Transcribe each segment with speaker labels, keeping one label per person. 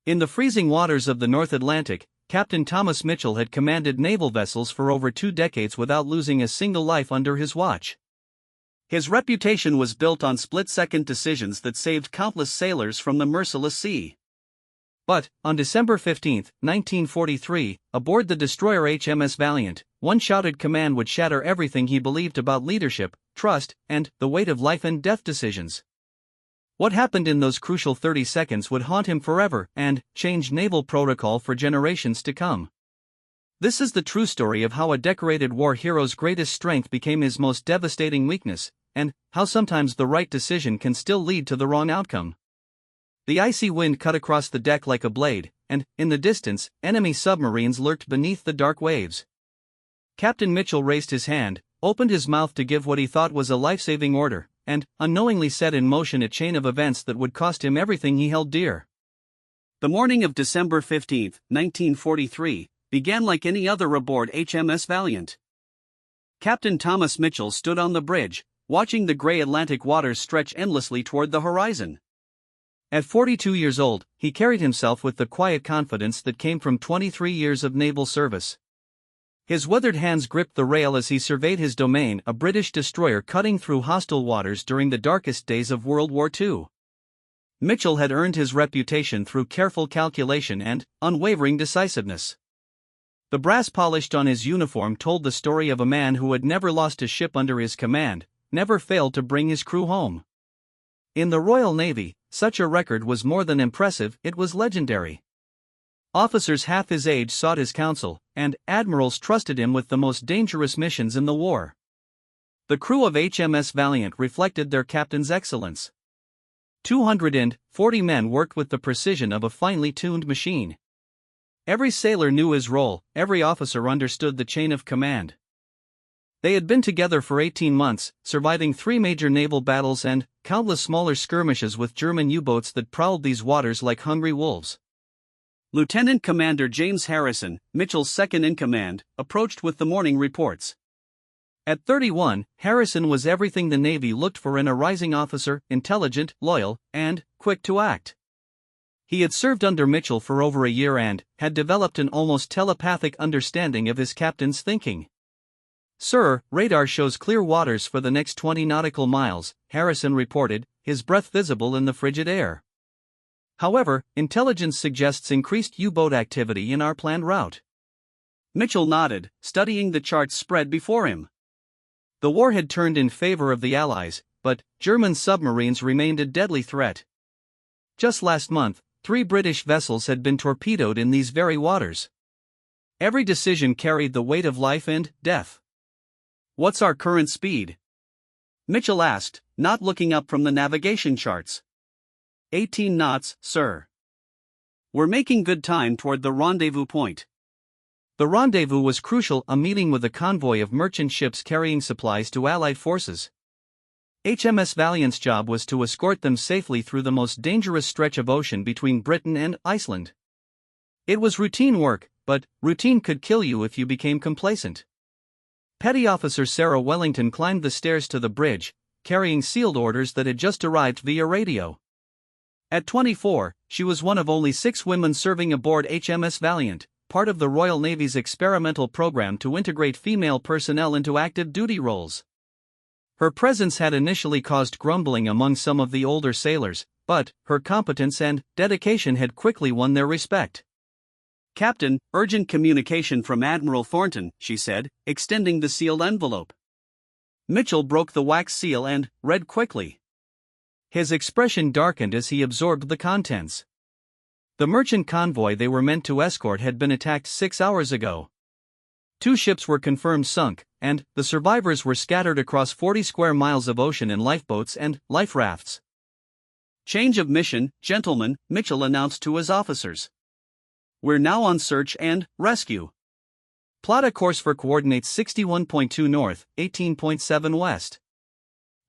Speaker 1: In the freezing waters of the North Atlantic, Captain Thomas Mitchell had commanded naval vessels for over 2 decades without losing a single life under his watch. His reputation was built on split-second decisions that saved countless sailors from the merciless sea. But, on December 15, 1943, aboard the destroyer HMS Valiant, one shouted command would shatter everything he believed about leadership, trust, and the weight of life and death decisions. What happened in those crucial 30 seconds would haunt him forever and change naval protocol for generations to come. This is the true story of how a decorated war hero's greatest strength became his most devastating weakness, and how sometimes the right decision can still lead to the wrong outcome. The icy wind cut across the deck like a blade, and, in the distance, enemy submarines lurked beneath the dark waves. Captain Mitchell raised his hand, opened his mouth to give what he thought was a life-saving order, and unknowingly set in motion a chain of events that would cost him everything he held dear. The morning of December 15, 1943, began like any other aboard HMS Valiant. Captain Thomas Mitchell stood on the bridge, watching the gray Atlantic waters stretch endlessly toward the horizon. At 42 years old, he carried himself with the quiet confidence that came from 23 years of naval service. His withered hands gripped the rail as he surveyed his domain, a British destroyer cutting through hostile waters during the darkest days of World War II. Mitchell had earned his reputation through careful calculation and unwavering decisiveness. The brass polished on his uniform told the story of a man who had never lost a ship under his command, never failed to bring his crew home. In the Royal Navy, such a record was more than impressive, it was legendary. Officers half his age sought his counsel, and admirals trusted him with the most dangerous missions in the war. The crew of HMS Valiant reflected their captain's excellence. 240 men worked with the precision of a finely tuned machine. Every sailor knew his role, every officer understood the chain of command. They had been together for 18 months, surviving 3 major naval battles and countless smaller skirmishes with German U-boats that prowled these waters like hungry wolves. Lieutenant Commander James Harrison, Mitchell's second-in-command, approached with the morning reports. At 31, Harrison was everything the Navy looked for in a rising officer: intelligent, loyal, and quick to act. He had served under Mitchell for over a year and had developed an almost telepathic understanding of his captain's thinking. "Sir, radar shows clear waters for the next 20 nautical miles," Harrison reported, his breath visible in the frigid air. "However, intelligence suggests increased U-boat activity in our planned route." Mitchell nodded, studying the charts spread before him. The war had turned in favor of the Allies, but German submarines remained a deadly threat. Just last month, 3 British vessels had been torpedoed in these very waters. Every decision carried the weight of life and death. "What's our current speed?" Mitchell asked, not looking up from the navigation charts. 18 knots, sir. We're making good time toward the rendezvous point. The rendezvous was crucial, a meeting with a convoy of merchant ships carrying supplies to Allied forces. HMS Valiant's job was to escort them safely through the most dangerous stretch of ocean between Britain and Iceland. It was routine work, but routine could kill you if you became complacent. Petty Officer Sarah Wellington climbed the stairs to the bridge, carrying sealed orders that had just arrived via radio. At 24, she was one of only 6 women serving aboard HMS Valiant, part of the Royal Navy's experimental program to integrate female personnel into active duty roles. Her presence had initially caused grumbling among some of the older sailors, but her competence and dedication had quickly won their respect. "Captain, urgent communication from Admiral Thornton," she said, extending the sealed envelope. Mitchell broke the wax seal and read quickly. His expression darkened as he absorbed the contents. The merchant convoy they were meant to escort had been attacked 6 hours ago. 2 ships were confirmed sunk, and the survivors were scattered across 40 square miles of ocean in lifeboats and life rafts. "Change of mission, gentlemen," Mitchell announced to his officers. "We're now on search and rescue. Plot a course for coordinates 61.2 north, 18.7 west.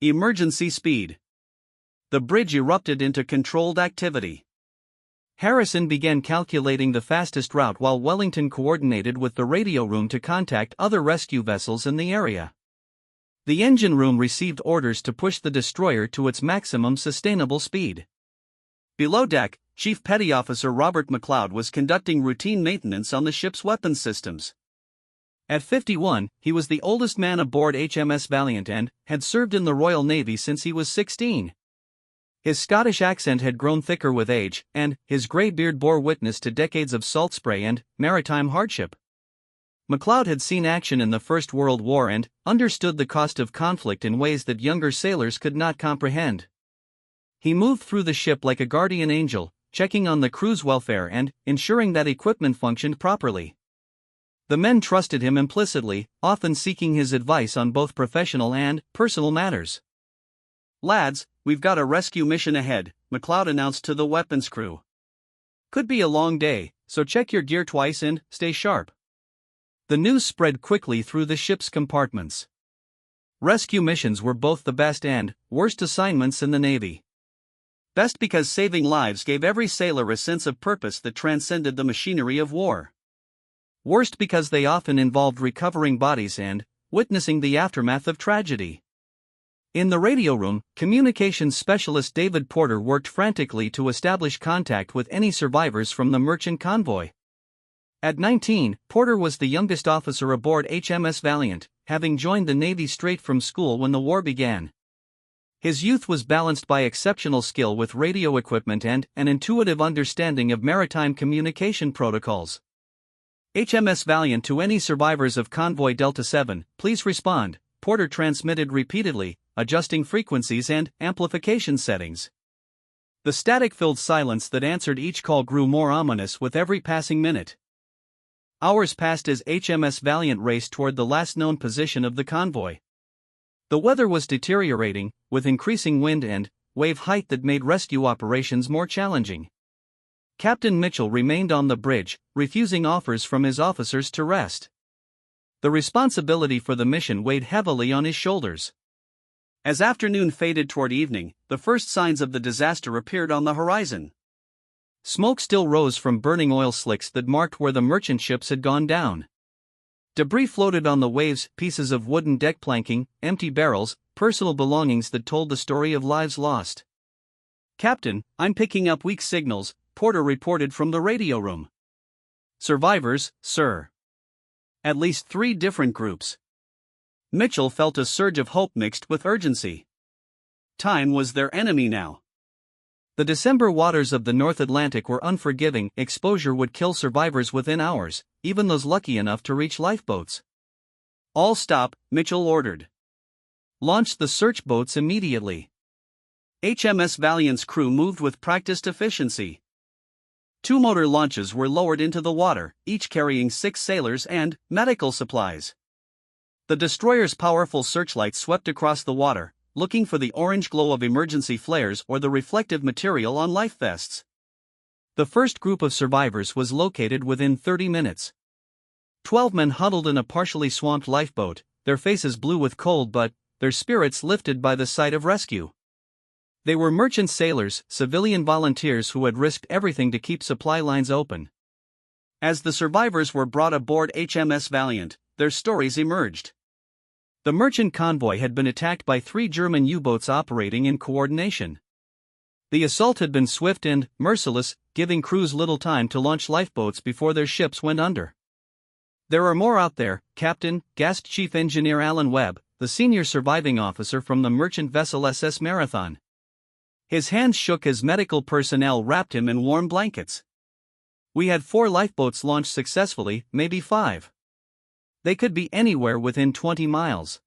Speaker 1: Emergency speed." The bridge erupted into controlled activity. Harrison began calculating the fastest route while Wellington coordinated with the radio room to contact other rescue vessels in the area. The engine room received orders to push the destroyer to its maximum sustainable speed. Below deck, Chief Petty Officer Robert McLeod was conducting routine maintenance on the ship's weapons systems. At 51, he was the oldest man aboard HMS Valiant and had served in the Royal Navy since he was 16. His Scottish accent had grown thicker with age, and his grey beard bore witness to decades of salt spray and maritime hardship. McLeod had seen action in the First World War and understood the cost of conflict in ways that younger sailors could not comprehend. He moved through the ship like a guardian angel, checking on the crew's welfare and ensuring that equipment functioned properly. The men trusted him implicitly, often seeking his advice on both professional and personal matters. "Lads, we've got a rescue mission ahead," McLeod announced to the weapons crew. "Could be a long day, so check your gear twice and stay sharp." The news spread quickly through the ship's compartments. Rescue missions were both the best and worst assignments in the Navy. Best because saving lives gave every sailor a sense of purpose that transcended the machinery of war. Worst because they often involved recovering bodies and witnessing the aftermath of tragedy. In the radio room, communications specialist David Porter worked frantically to establish contact with any survivors from the merchant convoy. At 19, Porter was the youngest officer aboard HMS Valiant, having joined the Navy straight from school when the war began. His youth was balanced by exceptional skill with radio equipment and an intuitive understanding of maritime communication protocols. "HMS Valiant to any survivors of Convoy Delta 7, please respond," Porter transmitted repeatedly, adjusting frequencies and amplification settings. The static-filled silence that answered each call grew more ominous with every passing minute. Hours passed as HMS Valiant raced toward the last known position of the convoy. The weather was deteriorating, with increasing wind and wave height that made rescue operations more challenging. Captain Mitchell remained on the bridge, refusing offers from his officers to rest. The responsibility for the mission weighed heavily on his shoulders. As afternoon faded toward evening, the first signs of the disaster appeared on the horizon. Smoke still rose from burning oil slicks that marked where the merchant ships had gone down. Debris floated on the waves, pieces of wooden deck planking, empty barrels, personal belongings that told the story of lives lost. "Captain, I'm picking up weak signals," Porter reported from the radio room. "Survivors, sir. At least 3 different groups." Mitchell felt a surge of hope mixed with urgency. Time was their enemy now. The December waters of the North Atlantic were unforgiving. Exposure would kill survivors within hours, even those lucky enough to reach lifeboats. "All stop," Mitchell ordered. "Launch the search boats immediately." HMS Valiant's crew moved with practiced efficiency. 2 motor launches were lowered into the water, each carrying 6 sailors and medical supplies. The destroyer's powerful searchlight swept across the water, looking for the orange glow of emergency flares or the reflective material on life vests. The first group of survivors was located within 30 minutes. 12 men huddled in a partially swamped lifeboat, their faces blue with cold but their spirits lifted by the sight of rescue. They were merchant sailors, civilian volunteers who had risked everything to keep supply lines open. As the survivors were brought aboard HMS Valiant, their stories emerged. The merchant convoy had been attacked by 3 German U-boats operating in coordination. The assault had been swift and merciless, giving crews little time to launch lifeboats before their ships went under. "There are more out there, Captain," gasped Chief Engineer Alan Webb, the senior surviving officer from the merchant vessel SS Marathon. His hands shook as medical personnel wrapped him in warm blankets. "We had 4 lifeboats launched successfully, maybe 5. They could be anywhere within 20 miles.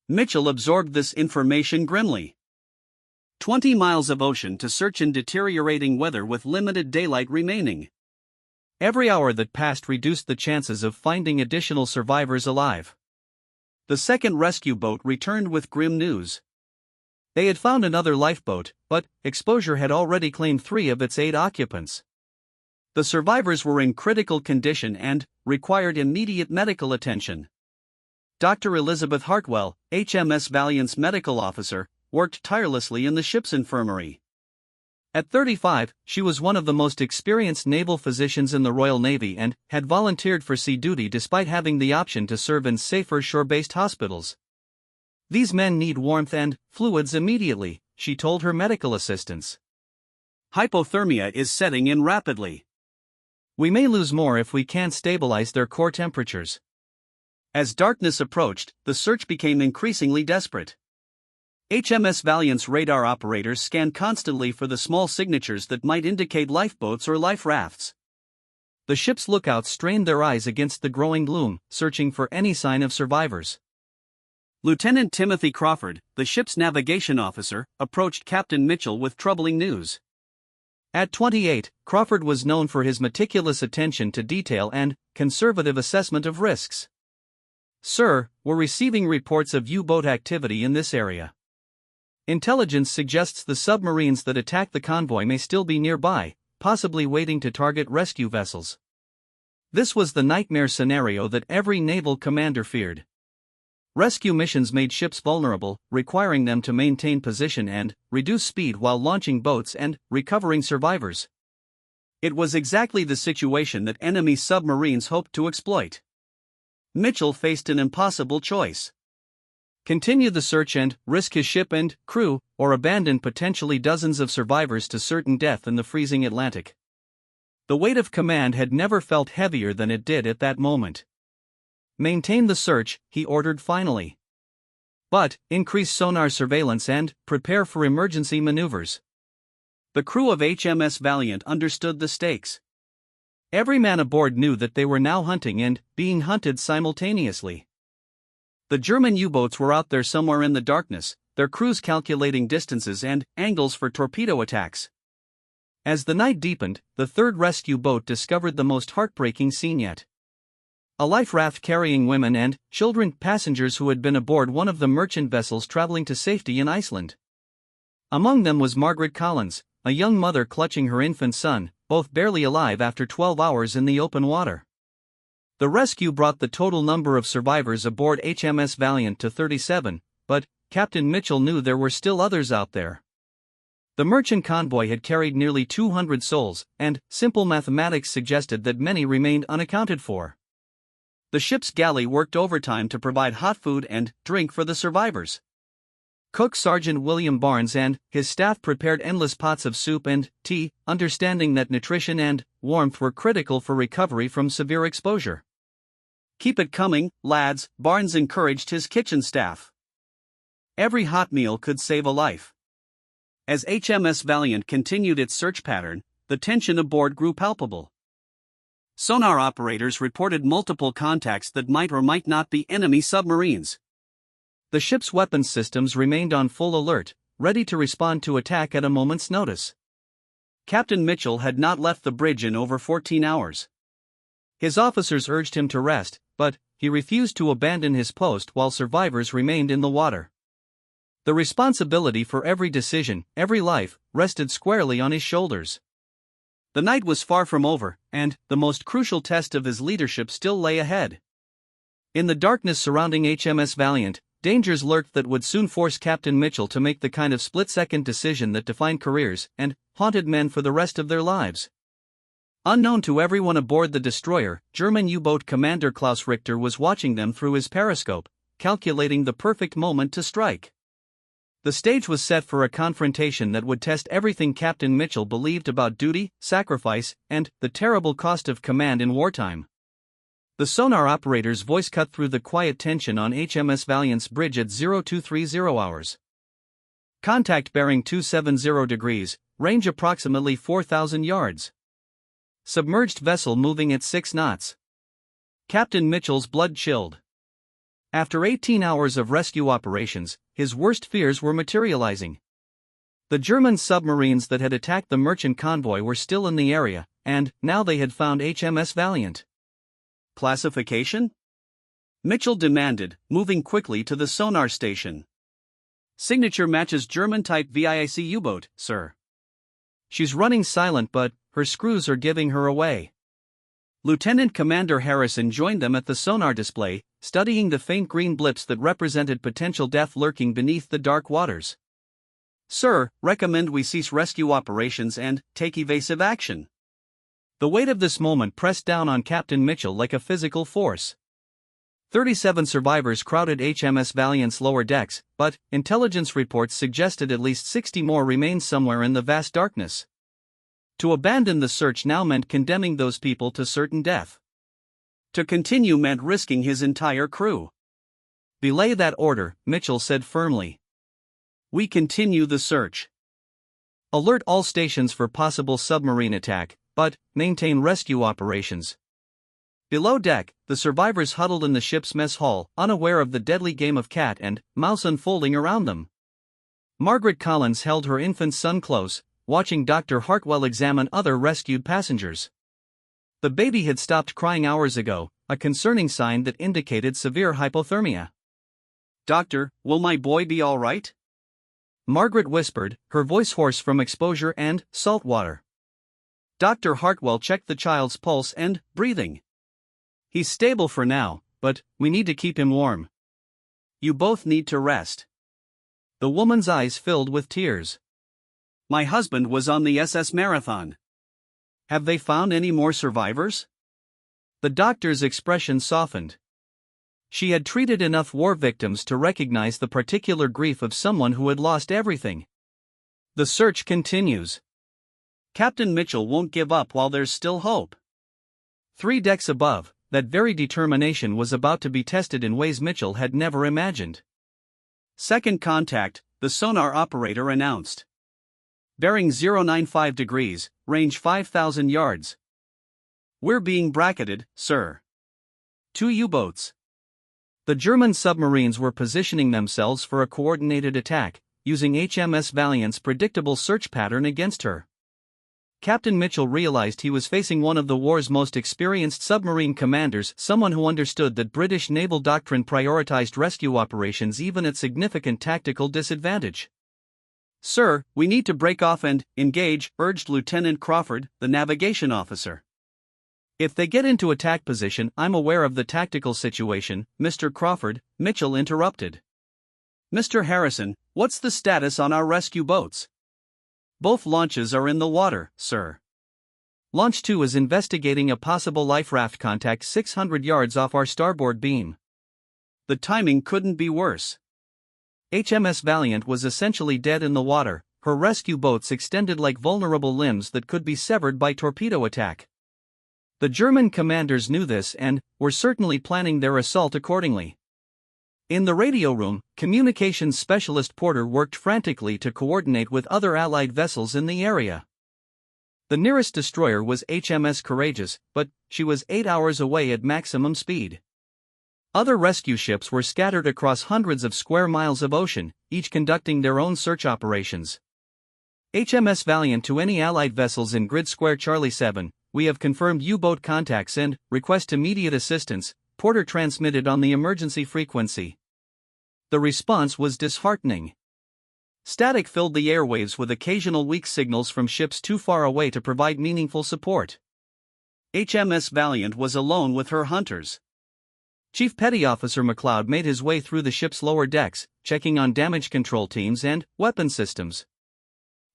Speaker 1: Mitchell absorbed this information grimly. 20 miles of ocean to search in deteriorating weather with limited daylight remaining. Every hour that passed reduced the chances of finding additional survivors alive. The second rescue boat returned with grim news. They had found another lifeboat, but exposure had already claimed 3 of its 8 occupants. The survivors were in critical condition and required immediate medical attention. Dr. Elizabeth Hartwell, HMS Valiant's medical officer, worked tirelessly in the ship's infirmary. At 35, she was one of the most experienced naval physicians in the Royal Navy and had volunteered for sea duty despite having the option to serve in safer shore-based hospitals. "These men need warmth and fluids immediately," she told her medical assistants.
Speaker 2: Hypothermia is setting in rapidly.
Speaker 1: We may lose more if we can't stabilize their core temperatures.
Speaker 2: As darkness approached, the search became increasingly desperate. HMS Valiant's radar operators scanned constantly for the small signatures that might indicate lifeboats or life rafts.
Speaker 1: The ship's lookouts strained their eyes against the growing gloom, searching for any sign of survivors.
Speaker 2: Lieutenant Timothy Crawford, the ship's navigation officer, approached Captain Mitchell with troubling news.
Speaker 1: At 28, Crawford was known for his meticulous attention to detail and conservative assessment of risks. "Sir, we're receiving reports of U-boat activity in this area. Intelligence suggests the submarines that attacked the convoy may still be nearby, possibly waiting to target rescue vessels." This was the nightmare scenario that every naval commander feared. Rescue missions made ships vulnerable, requiring them to maintain position and reduce speed while launching boats and recovering survivors.
Speaker 2: It was exactly the situation that enemy submarines hoped to exploit. Mitchell faced an impossible choice.
Speaker 1: Continue the search and risk his ship and crew, or abandon potentially dozens of survivors to certain death in the freezing Atlantic. The weight of command had never felt heavier than it did at that moment. Maintain the search, he ordered finally. But increase sonar surveillance and prepare for emergency maneuvers.
Speaker 2: The crew of HMS Valiant understood the stakes.
Speaker 1: Every man aboard knew that they were now hunting and being hunted simultaneously. The German U-boats were out there somewhere in the darkness, their crews calculating distances and angles for torpedo attacks. As the night deepened, the third rescue boat discovered the most heartbreaking scene yet. A life raft carrying women and children, passengers who had been aboard one of the merchant vessels traveling to safety in Iceland. Among them was Margaret Collins, a young mother clutching her infant son, both barely alive after 12 hours in the open water. The rescue brought the total number of survivors aboard HMS Valiant to 37, but Captain Mitchell knew there were still others out there. The merchant convoy had carried nearly 200 souls, and simple mathematics suggested that many remained unaccounted for. The ship's galley worked overtime to provide hot food and drink for the survivors. Cook Sergeant William Barnes and his staff prepared endless pots of soup and tea, understanding that nutrition and warmth were critical for recovery from severe exposure.
Speaker 2: "Keep it coming, lads," Barnes encouraged his kitchen staff. Every hot meal could save a life. As HMS Valiant continued its search pattern, the tension aboard grew palpable. Sonar operators reported multiple contacts that might or might not be enemy submarines.
Speaker 1: The ship's weapons systems remained on full alert, ready to respond to attack at a moment's notice.
Speaker 2: Captain Mitchell had not left the bridge in over 14 hours.
Speaker 1: His officers urged him to rest, but he refused to abandon his post while survivors remained in the water. The responsibility for every decision, every life, rested squarely on his shoulders. The night was far from over, and the most crucial test of his leadership still lay ahead. In the darkness surrounding HMS Valiant, dangers lurked that would soon force Captain Mitchell to make the kind of split-second decision that defined careers and haunted men for the rest of their lives. Unknown to everyone aboard the destroyer, German U-boat commander Klaus Richter was watching them through his periscope, calculating the perfect moment to strike. The stage was set for a confrontation that would test everything Captain Mitchell believed about duty, sacrifice, and the terrible cost of command in wartime. The sonar operator's voice cut through the quiet tension on HMS Valiant's bridge at 0230 hours. Contact bearing 270 degrees, range approximately 4,000 yards. Submerged vessel moving at 6 knots. Captain Mitchell's blood chilled. After 18 hours of rescue operations, his worst fears were materializing. The German submarines that had attacked the merchant convoy were still in the area, and now they had found HMS Valiant.
Speaker 2: Classification? Mitchell demanded, moving quickly to the sonar station. "Signature matches German-type VIC U-boat, sir."
Speaker 1: "She's running silent, but her screws are giving her away." Lieutenant Commander Harrison joined them at the sonar display, studying the faint green blips that represented potential death lurking beneath the dark waters.
Speaker 2: "Sir, recommend we cease rescue operations and take evasive action."
Speaker 1: The weight of this moment pressed down on Captain Mitchell like a physical force. 37 survivors crowded HMS Valiant's lower decks, but intelligence reports suggested at least 60 more remained somewhere in the vast darkness.
Speaker 2: To abandon the search now meant condemning those people to certain death. To continue meant risking his entire crew.
Speaker 1: Belay that order, Mitchell said firmly.
Speaker 2: We continue the search.
Speaker 1: Alert all stations for possible submarine attack, but maintain rescue operations. Below deck, the survivors huddled in the ship's mess hall, unaware of the deadly game of cat and mouse unfolding around them. Margaret Collins held her infant son close, watching Dr. Hartwell examine other rescued passengers. The baby had stopped crying hours ago, a concerning sign that indicated severe hypothermia.
Speaker 2: Doctor, will my boy be all right?
Speaker 1: Margaret whispered, her voice hoarse from exposure and salt water.
Speaker 2: Dr. Hartwell checked the child's pulse and breathing.
Speaker 1: He's stable for now, but we need to keep him warm.
Speaker 2: You both need to rest.
Speaker 1: The woman's eyes filled with tears.
Speaker 2: My husband was on the SS Marathon.
Speaker 1: Have they found any more survivors? The doctor's expression softened. She had treated enough war victims to recognize the particular grief of someone who had lost everything. The search continues.
Speaker 2: Captain Mitchell won't give up while there's still hope.
Speaker 1: 3 decks above, that very determination was about to be tested in ways Mitchell had never imagined.
Speaker 2: Second contact, the sonar operator announced. Bearing 095 degrees, range 5,000 yards. We're being bracketed, sir.
Speaker 1: 2 U-boats. The German submarines were positioning themselves for a coordinated attack, using HMS Valiant's predictable search pattern against her. Captain Mitchell realized he was facing one of the war's most experienced submarine commanders, someone who understood that British naval doctrine prioritized rescue operations even at significant tactical disadvantage.
Speaker 2: Sir, we need to break off and engage, urged Lieutenant Crawford, the navigation officer.
Speaker 1: If they get into attack position, I'm aware of the tactical situation, Mr. Crawford, Mitchell interrupted.
Speaker 2: Mr. Harrison, what's the status on our rescue boats?
Speaker 1: Both launches are in the water, sir. Launch 2 is investigating a possible life raft contact 600 yards off our starboard beam.
Speaker 2: The timing couldn't be worse.
Speaker 1: HMS Valiant was essentially dead in the water, her rescue boats extended like vulnerable limbs that could be severed by torpedo attack. The German commanders knew this and were certainly planning their assault accordingly. In the radio room, communications specialist Porter worked frantically to coordinate with other Allied vessels in the area. The nearest destroyer was HMS Courageous, but she was 8 hours away at maximum speed. Other rescue ships were scattered across hundreds of square miles of ocean, each conducting their own search operations. HMS Valiant to any Allied vessels in Grid Square Charlie 7, we have confirmed U-boat contacts and request immediate assistance, Porter transmitted on the emergency frequency. The response was disheartening. Static filled the airwaves with occasional weak signals from ships too far away to provide meaningful support.
Speaker 2: HMS Valiant was alone with her hunters.
Speaker 1: Chief Petty Officer McLeod made his way through the ship's lower decks, checking on damage control teams and weapon systems.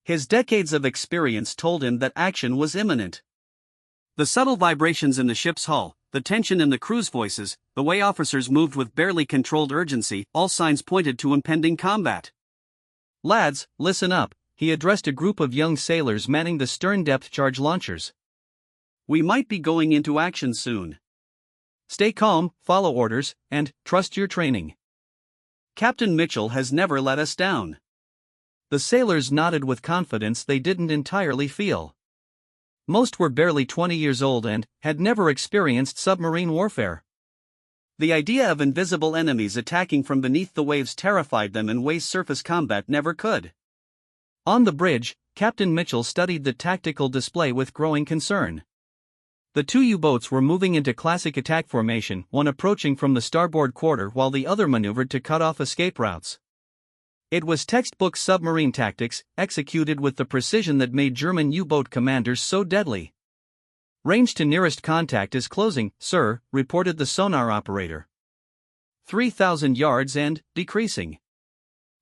Speaker 2: His decades of experience told him that action was imminent. The subtle vibrations in the ship's hull, the tension in the crew's voices, the way officers moved with barely controlled urgency, all signs pointed to impending combat.
Speaker 1: Lads, listen up, he addressed a group of young sailors manning the stern depth charge launchers.
Speaker 2: We might be going into action soon.
Speaker 1: Stay calm, follow orders, and trust your training.
Speaker 2: Captain Mitchell has never let us down.
Speaker 1: The sailors nodded with confidence they didn't entirely feel. Most were barely 20 years old and had never experienced submarine warfare.
Speaker 2: The idea of invisible enemies attacking from beneath the waves terrified them in ways surface combat never could.
Speaker 1: On the bridge, Captain Mitchell studied the tactical display with growing concern. The 2 U-boats were moving into classic attack formation, one approaching from the starboard quarter while the other maneuvered to cut off escape routes. It was textbook submarine tactics, executed with the precision that made German U-boat commanders so deadly. Range to nearest contact is closing, sir, reported the sonar operator. 3,000 yards and decreasing.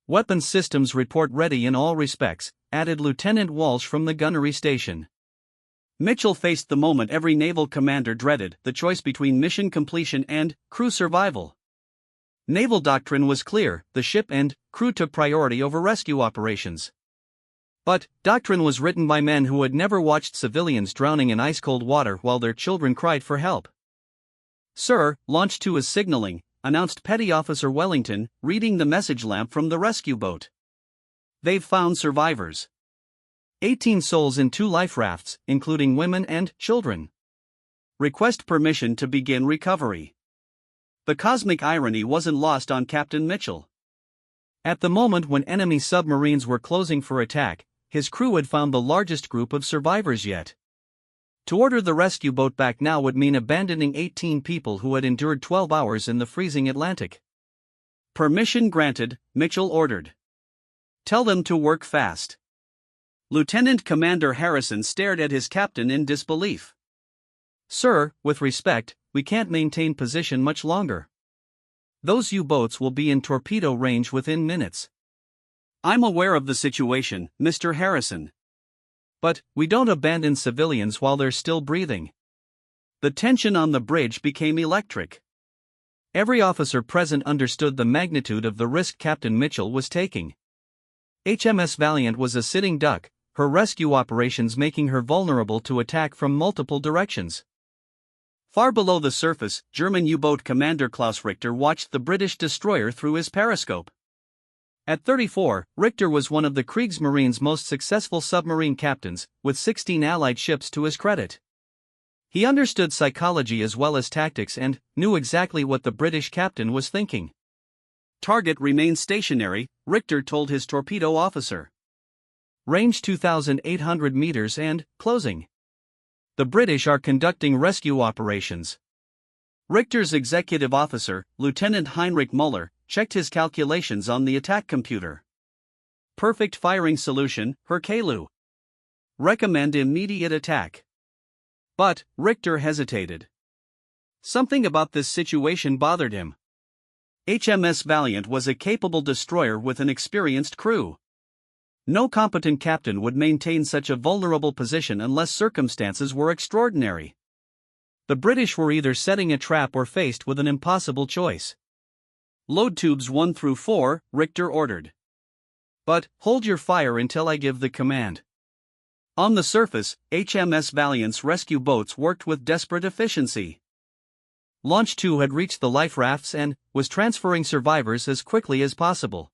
Speaker 1: Weapons systems report ready in all respects, added Lieutenant Walsh from the gunnery station.
Speaker 2: Mitchell faced the moment every naval commander dreaded, the choice between mission completion and crew survival. Naval doctrine was clear, the ship and crew took priority over rescue operations.
Speaker 1: But, doctrine was written by men who had never watched civilians drowning in ice-cold water while their children cried for help.
Speaker 2: "Sir, Launch 2 is signaling," announced Petty Officer Wellington, reading the message lamp from the rescue boat. "They've found survivors.
Speaker 1: 18 souls in 2 life rafts, including women and children.
Speaker 2: Request permission to begin recovery." The cosmic irony wasn't lost on Captain Mitchell.
Speaker 1: At the moment when enemy submarines were closing for attack, his crew had found the largest group of survivors yet. To order the rescue boat back now would mean abandoning 18 people who had endured 12 hours in the freezing Atlantic.
Speaker 2: "Permission granted," Mitchell ordered. "Tell them to work fast." Lieutenant Commander Harrison stared at his captain in disbelief.
Speaker 1: "Sir, with respect, we can't maintain position much longer. Those U-boats will be in torpedo range within minutes."
Speaker 2: "I'm aware of the situation, Mr. Harrison.
Speaker 1: But, we don't abandon civilians while they're still breathing."
Speaker 2: The tension on the bridge became electric.
Speaker 1: Every officer present understood the magnitude of the risk Captain Mitchell was taking. HMS Valiant was a sitting duck, her rescue operations making her vulnerable to attack from multiple directions.
Speaker 2: Far below the surface, German U-boat commander Klaus Richter watched the British destroyer through his periscope.
Speaker 1: At 34, Richter was one of the Kriegsmarine's most successful submarine captains, with 16 Allied ships to his credit. He understood psychology as well as tactics and knew exactly what the British captain was thinking.
Speaker 2: "Target remains stationary," Richter told his torpedo officer.
Speaker 1: "Range 2,800 meters and closing. The British are conducting rescue operations."
Speaker 2: Richter's executive officer, Lieutenant Heinrich Müller, checked his calculations on the attack computer. "Perfect firing solution, Hercule. Recommend immediate attack." But Richter hesitated. Something about this situation bothered him. HMS Valiant was a capable destroyer with an experienced crew. No competent captain would maintain such a vulnerable position unless circumstances were extraordinary.
Speaker 1: The British were either setting a trap or faced with an impossible choice.
Speaker 2: "Load tubes 1 through 4, Richter ordered.
Speaker 1: "But, hold your fire until I give the command."
Speaker 2: On the surface, HMS Valiant's rescue boats worked with desperate efficiency.
Speaker 1: Launch 2 had reached the life rafts and was transferring survivors as quickly as possible.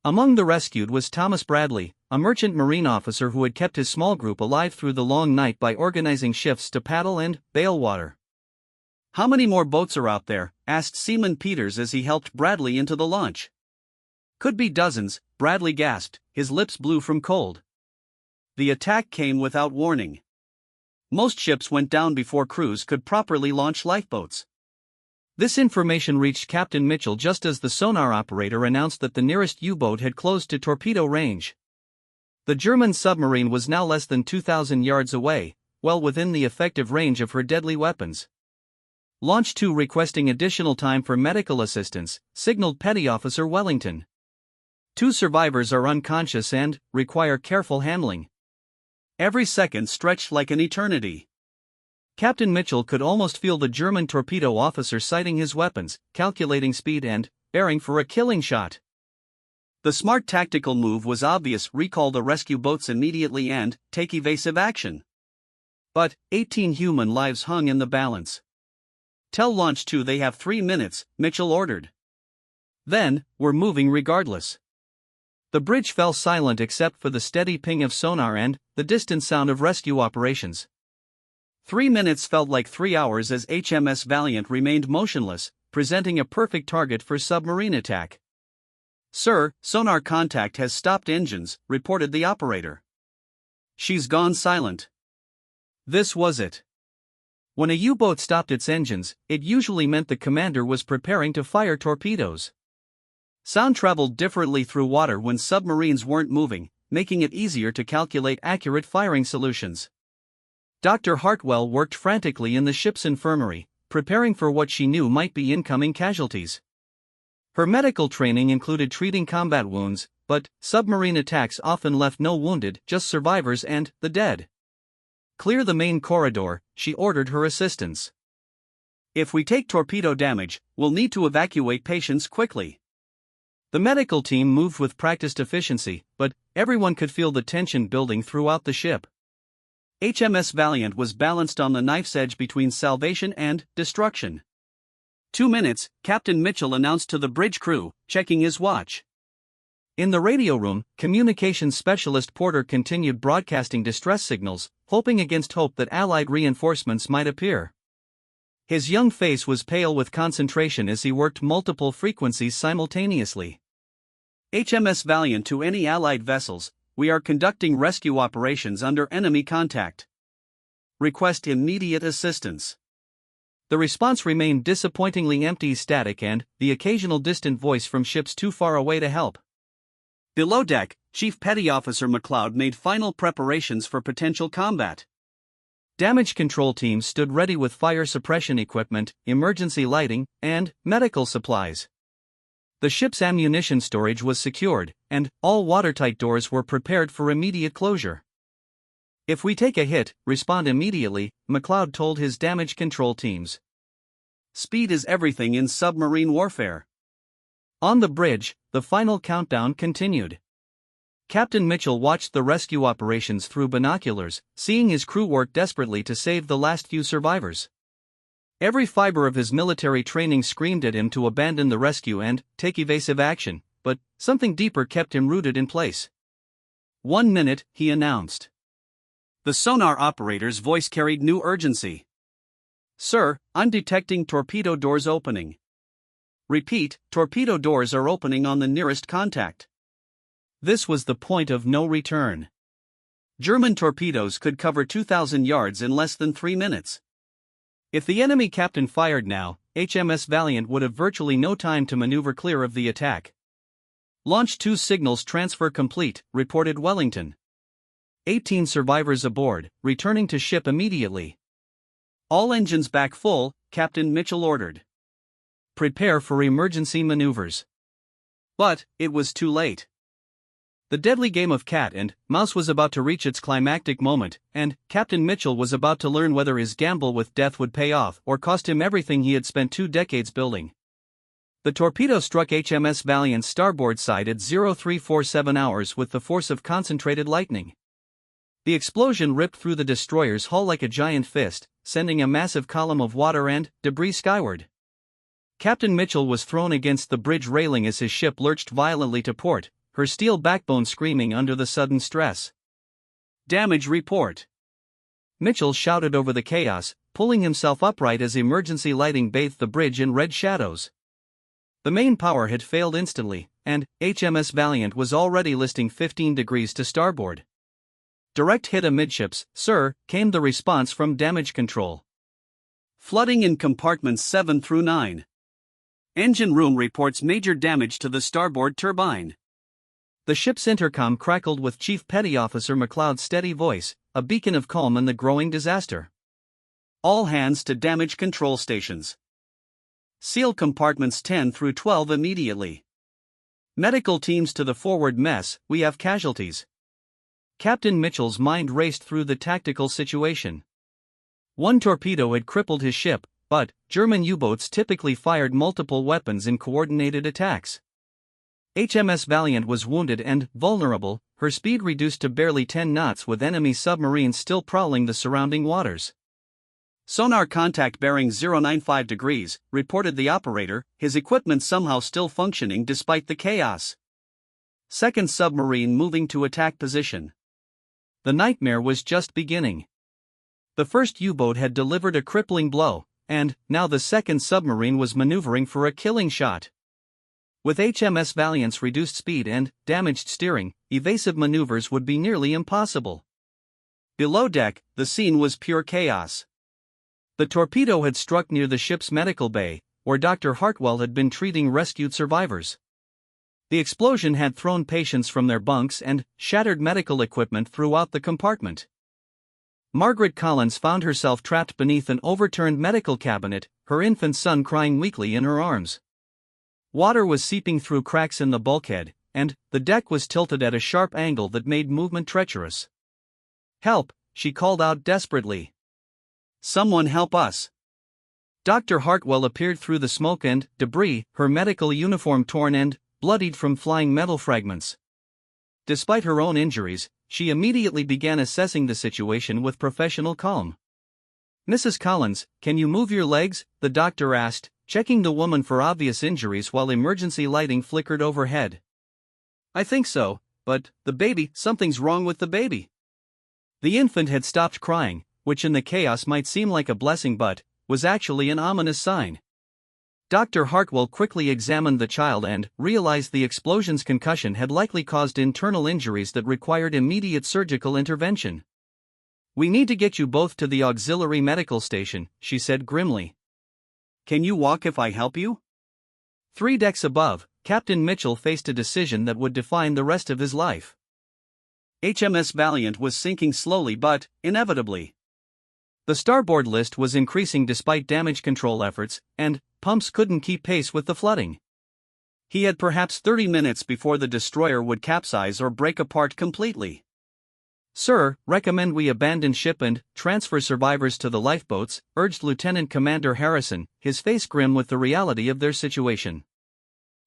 Speaker 1: Among the rescued was Thomas Bradley, a merchant marine officer who had kept his small group alive through the long night by organizing shifts to paddle and bail water.
Speaker 2: "How many more boats are out there?" asked Seaman Peters as he helped Bradley into the launch. "Could be dozens," Bradley gasped, his lips blue from cold. The attack came without warning. Most ships went down before crews could properly launch lifeboats.
Speaker 1: This information reached Captain Mitchell just as the sonar operator announced that the nearest U-boat had closed to torpedo range. The German submarine was now less than 2,000 yards away, well within the effective range of her deadly weapons. Launch 2 requesting additional time for medical assistance, signaled Petty Officer Wellington. 2 survivors are unconscious and require careful handling.
Speaker 2: Every second stretched like an eternity.
Speaker 1: Captain Mitchell could almost feel the German torpedo officer sighting his weapons, calculating speed and bearing for a killing shot.
Speaker 2: The smart tactical move was obvious: recall the rescue boats immediately and take evasive action.
Speaker 1: But 18 human lives hung in the balance.
Speaker 2: "Tell Launch 2 they have 3 minutes, Mitchell ordered.
Speaker 1: Then, we're moving regardless." The bridge fell silent except for the steady ping of sonar and the distant sound of rescue operations.
Speaker 2: 3 minutes felt like 3 hours as HMS Valiant remained motionless, presenting a perfect target for submarine attack. "Sir, sonar contact has stopped engines," reported the operator. "She's gone silent."
Speaker 1: This was it. When a U-boat stopped its engines, it usually meant the commander was preparing to fire torpedoes.
Speaker 2: Sound traveled differently through water when submarines weren't moving, making it easier to calculate accurate firing solutions.
Speaker 1: Dr. Hartwell worked frantically in the ship's infirmary, preparing for what she knew might be incoming casualties. Her medical training included treating combat wounds, but submarine attacks often left no wounded, just survivors and the dead. "Clear the main corridor," she ordered her assistants.
Speaker 2: "If we take torpedo damage, we'll need to evacuate patients quickly."
Speaker 1: The medical team moved with practiced efficiency, but everyone could feel the tension building throughout the ship.
Speaker 2: HMS Valiant was balanced on the knife's edge between salvation and destruction. 2 minutes, Captain Mitchell announced to the bridge crew, checking his watch.
Speaker 1: In the radio room, communications specialist Porter continued broadcasting distress signals, hoping against hope that Allied reinforcements might appear. His young face was pale with concentration as he worked multiple frequencies simultaneously.
Speaker 2: HMS Valiant to any Allied vessels, we are conducting rescue operations under enemy contact. Request immediate assistance.
Speaker 1: The response remained disappointingly empty, static, and the occasional distant voice from ships too far away to help.
Speaker 2: Below deck, Chief Petty Officer McLeod made final preparations for potential combat.
Speaker 1: Damage control teams stood ready with fire suppression equipment, emergency lighting, and medical supplies. The ship's ammunition storage was secured, and all watertight doors were prepared for immediate closure. If we take a hit, respond immediately, McLeod told his damage control teams.
Speaker 2: Speed is everything in submarine warfare.
Speaker 1: On the bridge, the final countdown continued. Captain Mitchell watched the rescue operations through binoculars, seeing his crew work desperately to save the last few survivors. Every fiber of his military training screamed at him to abandon the rescue and take evasive action, but something deeper kept him rooted in place.
Speaker 2: 1 minute, he announced. The sonar operator's voice carried new urgency. Sir, I'm detecting torpedo doors opening. Repeat, torpedo doors are opening on the nearest contact.
Speaker 1: This was the point of no return.
Speaker 2: German torpedoes could cover 2,000 yards in less than 3 minutes.
Speaker 1: If the enemy captain fired now, HMS Valiant would have virtually no time to maneuver clear of the attack.
Speaker 2: Launch 2 signals transfer complete, reported Wellington.
Speaker 1: 18 survivors aboard, returning to ship immediately.
Speaker 2: All engines back full, Captain Mitchell ordered.
Speaker 1: Prepare for emergency maneuvers.
Speaker 2: But it was too late.
Speaker 1: The deadly game of cat and mouse was about to reach its climactic moment, and Captain Mitchell was about to learn whether his gamble with death would pay off or cost him everything he had spent 2 decades building. The torpedo struck HMS Valiant's starboard side at 0347 hours with the force of concentrated lightning. The explosion ripped through the destroyer's hull like a giant fist, sending a massive column of water and debris skyward. Captain Mitchell was thrown against the bridge railing as his ship lurched violently to port, her steel backbone screaming under the sudden stress.
Speaker 2: Damage report.
Speaker 1: Mitchell shouted over the chaos, pulling himself upright as emergency lighting bathed the bridge in red shadows. The main power had failed instantly, and HMS Valiant was already listing 15 degrees to starboard. Direct hit amidships, sir, came the response from damage control.
Speaker 2: Flooding in compartments 7 through 9. Engine room reports major damage to the starboard turbine.
Speaker 1: The ship's intercom crackled with Chief Petty Officer McLeod's steady voice, a beacon of calm in the growing disaster.
Speaker 2: All hands to damage control stations. Seal compartments 10 through 12 immediately. Medical teams to the forward mess, we have casualties.
Speaker 1: Captain Mitchell's mind raced through the tactical situation. One torpedo had crippled his ship, but German U-boats typically fired multiple weapons in coordinated attacks. HMS Valiant was wounded and vulnerable, her speed reduced to barely 10 knots with enemy submarines still prowling the surrounding waters.
Speaker 2: Sonar contact bearing 095 degrees, reported the operator, his equipment somehow still functioning despite the chaos. Second submarine moving to attack position.
Speaker 1: The nightmare was just beginning. The first U-boat had delivered a crippling blow, and now the second submarine was maneuvering for a killing shot. With HMS Valiant's reduced speed and damaged steering, evasive maneuvers would be nearly impossible.
Speaker 2: Below deck, the scene was pure chaos.
Speaker 1: The torpedo had struck near the ship's medical bay, where Dr. Hartwell had been treating rescued survivors. The explosion had thrown patients from their bunks and shattered medical equipment throughout the compartment. Margaret Collins found herself trapped beneath an overturned medical cabinet, her infant son crying weakly in her arms. Water was seeping through cracks in the bulkhead, and the deck was tilted at a sharp angle that made movement treacherous. "Help," she called out desperately.
Speaker 2: "Someone help us."
Speaker 1: Dr. Hartwell appeared through the smoke and debris, her medical uniform torn and bloodied from flying metal fragments. Despite her own injuries, she immediately began assessing the situation with professional calm. "Mrs. Collins, can you move your legs?" the doctor asked, checking the woman for obvious injuries while emergency lighting flickered overhead. "I think so, but the baby, something's wrong with the baby." The infant had stopped crying, which in the chaos might seem like a blessing but was actually an ominous sign. Dr. Hartwell quickly examined the child and realized the explosion's concussion had likely caused internal injuries that required immediate surgical intervention. "We need to get you both to the auxiliary medical station," she said grimly.
Speaker 2: "Can you walk if I help you?"
Speaker 1: 3 decks above, Captain Mitchell faced a decision that would define the rest of his life.
Speaker 2: HMS Valiant was sinking slowly but inevitably.
Speaker 1: The starboard list was increasing despite damage control efforts, and pumps couldn't keep pace with the flooding.
Speaker 2: He had perhaps 30 minutes before the destroyer would capsize or break apart completely.
Speaker 1: "Sir, recommend we abandon ship and transfer survivors to the lifeboats," urged Lieutenant Commander Harrison, his face grim with the reality of their situation.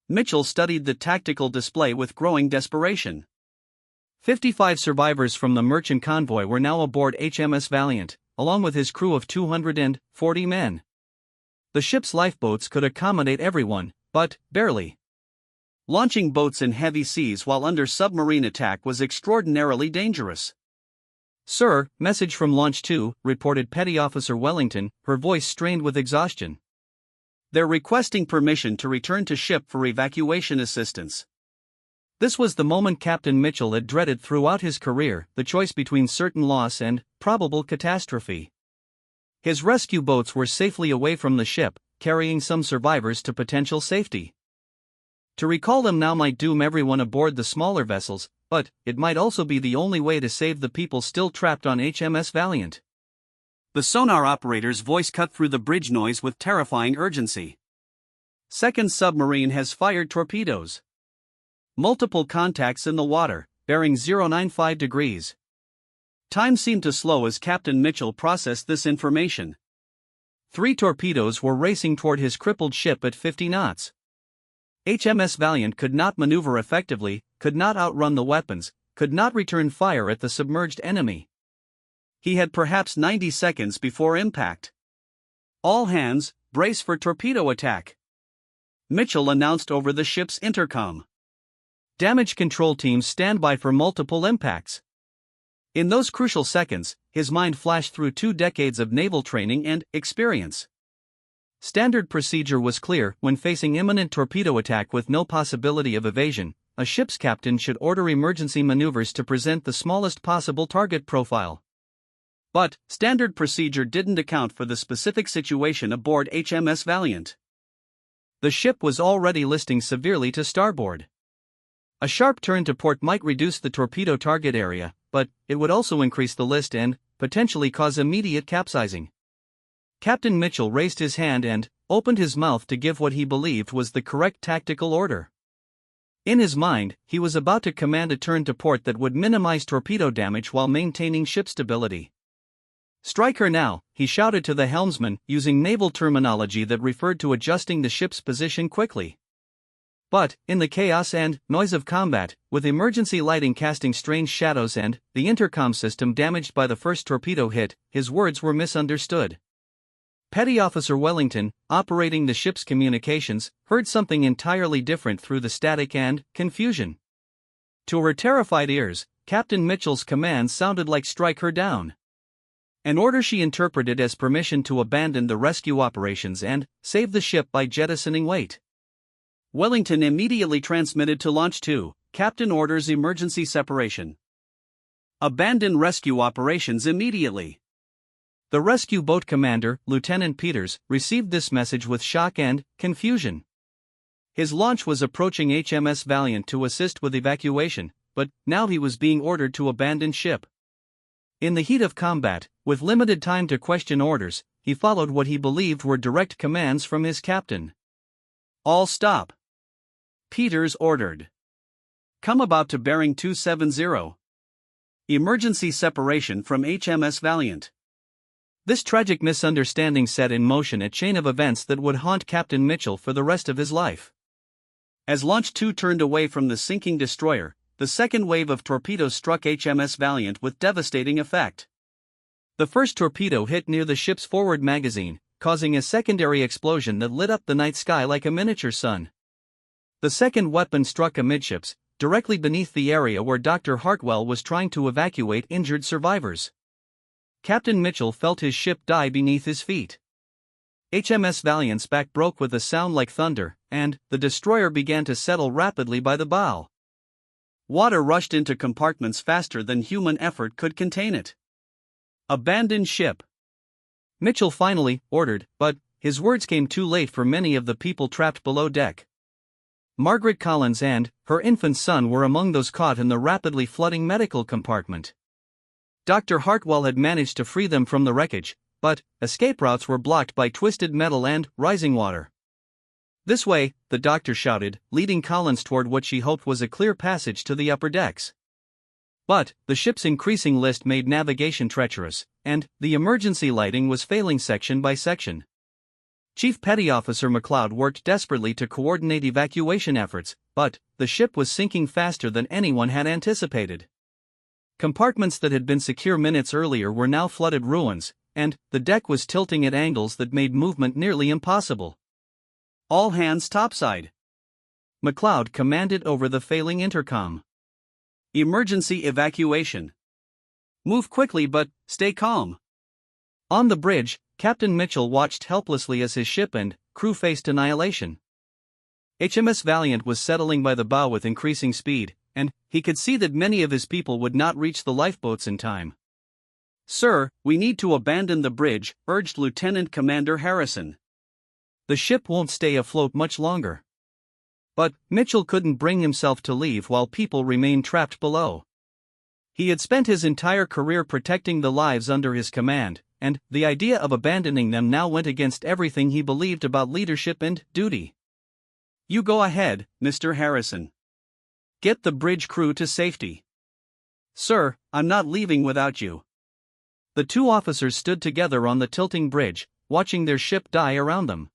Speaker 2: Mitchell studied the tactical display with growing desperation.
Speaker 1: 55 survivors from the merchant convoy were now aboard HMS Valiant, along with his crew of 240 men. The ship's lifeboats could accommodate everyone, but barely.
Speaker 2: Launching boats in heavy seas while under submarine attack was extraordinarily dangerous.
Speaker 1: "Sir, message from Launch 2, reported Petty Officer Wellington, her voice strained with exhaustion.
Speaker 2: "They're requesting permission to return to ship for evacuation assistance."
Speaker 1: This was the moment Captain Mitchell had dreaded throughout his career, the choice between certain loss and probable catastrophe. His rescue boats were safely away from the ship, carrying some survivors to potential safety. To recall them now might doom everyone aboard the smaller vessels, but it might also be the only way to save the people still trapped on HMS Valiant.
Speaker 2: The sonar operator's voice cut through the bridge noise with terrifying urgency. "Second submarine has fired torpedoes. Multiple contacts in the water, bearing 095 degrees. Time seemed to slow as Captain Mitchell processed this information.
Speaker 1: 3 torpedoes were racing toward his crippled ship at 50 knots. HMS Valiant could not maneuver effectively, could not outrun the weapons, could not return fire at the submerged enemy.
Speaker 2: He had perhaps 90 seconds before impact. "All hands, brace for torpedo attack," Mitchell announced over the ship's intercom.
Speaker 1: "Damage control teams stand by for multiple impacts." In those crucial seconds, his mind flashed through 2 decades of naval training and experience. Standard procedure was clear: when facing imminent torpedo attack with no possibility of evasion, a ship's captain should order emergency maneuvers to present the smallest possible target profile.
Speaker 2: But standard procedure didn't account for the specific situation aboard HMS Valiant.
Speaker 1: The ship was already listing severely to starboard. A sharp turn to port might reduce the torpedo target area, but it would also increase the list and potentially cause immediate capsizing. Captain Mitchell raised his hand and opened his mouth to give what he believed was the correct tactical order. In his mind, he was about to command a turn to port that would minimize torpedo damage while maintaining ship stability. "Strike her now," he shouted to the helmsman, using naval terminology that referred to adjusting the ship's position quickly. But, in the chaos and noise of combat, with emergency lighting casting strange shadows and the intercom system damaged by the first torpedo hit, his words were misunderstood. Petty Officer Wellington, operating the ship's communications, heard something entirely different through the static and confusion. To her terrified ears, Captain Mitchell's command sounded like "strike her down." An order she interpreted as permission to abandon the rescue operations and save the ship by jettisoning weight.
Speaker 2: Wellington immediately transmitted to Launch 2, "Captain orders emergency separation. Abandon rescue operations immediately."
Speaker 1: The rescue boat commander, Lieutenant Peters, received this message with shock and confusion. His launch was approaching HMS Valiant to assist with evacuation, but now he was being ordered to abandon ship. In the heat of combat, with limited time to question orders, he followed what he believed were direct commands from his captain.
Speaker 2: "All stop," Peters ordered. "Come about to bearing 270. Emergency separation from HMS Valiant."
Speaker 1: This tragic misunderstanding set in motion a chain of events that would haunt Captain Mitchell for the rest of his life.
Speaker 2: As Launch 2 turned away from the sinking destroyer, the second wave of torpedoes struck HMS Valiant with devastating effect. The first torpedo hit near the ship's forward magazine, causing a secondary explosion that lit up the night sky like a miniature sun. The second weapon struck amidships, directly beneath the area where Dr. Hartwell was trying to evacuate injured survivors. Captain Mitchell felt his ship die beneath his feet. HMS Valiant's back broke with a sound like thunder, and the destroyer began to settle rapidly by the bow. Water rushed into compartments faster than human effort could contain it. "Abandon ship," Mitchell finally ordered, but his words came too late for many of the people trapped below deck. Margaret Collins and her infant son were among those caught in the rapidly flooding medical compartment. Dr. Hartwell had managed to free them from the wreckage, but escape routes were blocked by twisted metal and rising water. "This way," the doctor shouted, leading Collins toward what she hoped was a clear passage to the upper decks. But the ship's increasing list made navigation treacherous, and the emergency lighting was failing section by section. Chief Petty Officer McLeod worked desperately to coordinate evacuation efforts, but the ship was sinking faster than anyone had anticipated. Compartments that had been secure minutes earlier were now flooded ruins, and the deck was tilting at angles that made movement nearly impossible. "All hands topside," McLeod commanded over the failing intercom. "Emergency evacuation. Move quickly but stay calm." On the bridge, Captain Mitchell watched helplessly as his ship and crew faced annihilation. HMS Valiant was settling by the bow with increasing speed, and he could see that many of his people would not reach the lifeboats in time. "Sir, we need to abandon the bridge," urged Lieutenant Commander Harrison. "The ship won't stay afloat much longer." But Mitchell couldn't bring himself to leave while people remained trapped below. He had spent his entire career protecting the lives under his command, and the idea of abandoning them now went against everything he believed about leadership and duty. "You go ahead, Mr. Harrison. Get the bridge crew to safety." "Sir, I'm not leaving without you." The two officers stood together on the tilting bridge, watching their ship die around them.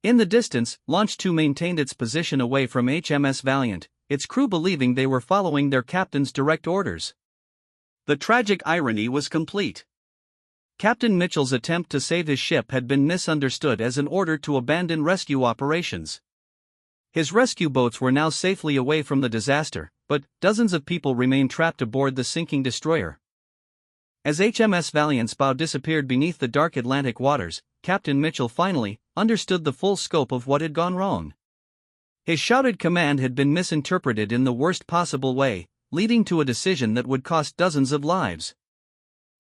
Speaker 2: In the distance, Launch 2 maintained its position away from HMS Valiant, its crew believing they were following their captain's direct orders. The tragic irony was complete. Captain Mitchell's attempt to save his ship had been misunderstood as an order to abandon rescue operations. His rescue boats were now safely away from the disaster, but dozens of people remained trapped aboard the sinking destroyer. As HMS Valiant's bow disappeared beneath the dark Atlantic waters, Captain Mitchell finally understood the full scope of what had gone wrong. His shouted command had been misinterpreted in the worst possible way, leading to a decision that would cost dozens of lives.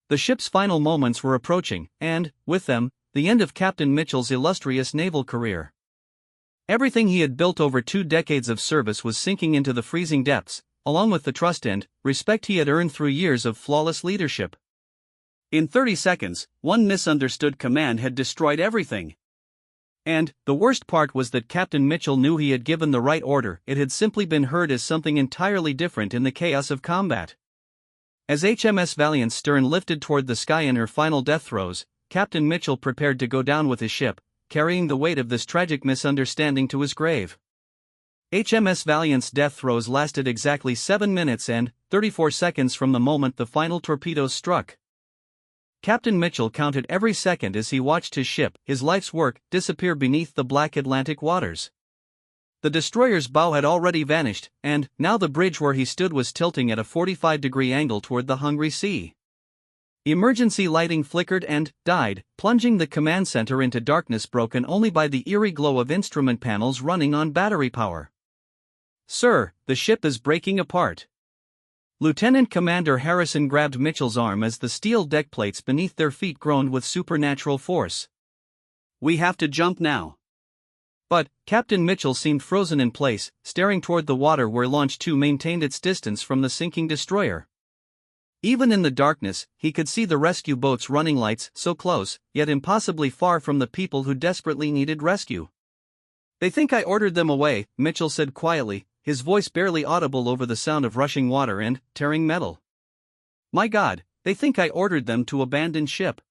Speaker 2: The ship's final moments were approaching, and, with them, the end of Captain Mitchell's illustrious naval career. Everything he had built over 2 decades of service was sinking into the freezing depths, along with the trust and respect he had earned through years of flawless leadership. In 30 seconds, one misunderstood command had destroyed everything. And the worst part was that Captain Mitchell knew he had given the right order, it had simply been heard as something entirely different in the chaos of combat. As HMS Valiant's stern lifted toward the sky in her final death throes, Captain Mitchell prepared to go down with his ship, carrying the weight of this tragic misunderstanding to his grave. HMS Valiant's death throes lasted exactly 7 minutes and 34 seconds from the moment the final torpedoes struck. Captain Mitchell counted every second as he watched his ship, his life's work, disappear beneath the black Atlantic waters. The destroyer's bow had already vanished, and now the bridge where he stood was tilting at a 45-degree angle toward the hungry sea. Emergency lighting flickered and died, plunging the command center into darkness broken only by the eerie glow of instrument panels running on battery power. "Sir, the ship is breaking apart." Lieutenant Commander Harrison grabbed Mitchell's arm as the steel deck plates beneath their feet groaned with supernatural force. "We have to jump now." But Captain Mitchell seemed frozen in place, staring toward the water where Launch 2 maintained its distance from the sinking destroyer. Even in the darkness, he could see the rescue boat's running lights, so close, yet impossibly far from the people who desperately needed rescue. "They think I ordered them away," Mitchell said quietly, his voice barely audible over the sound of rushing water and tearing metal. "My God, they think I ordered them to abandon ship."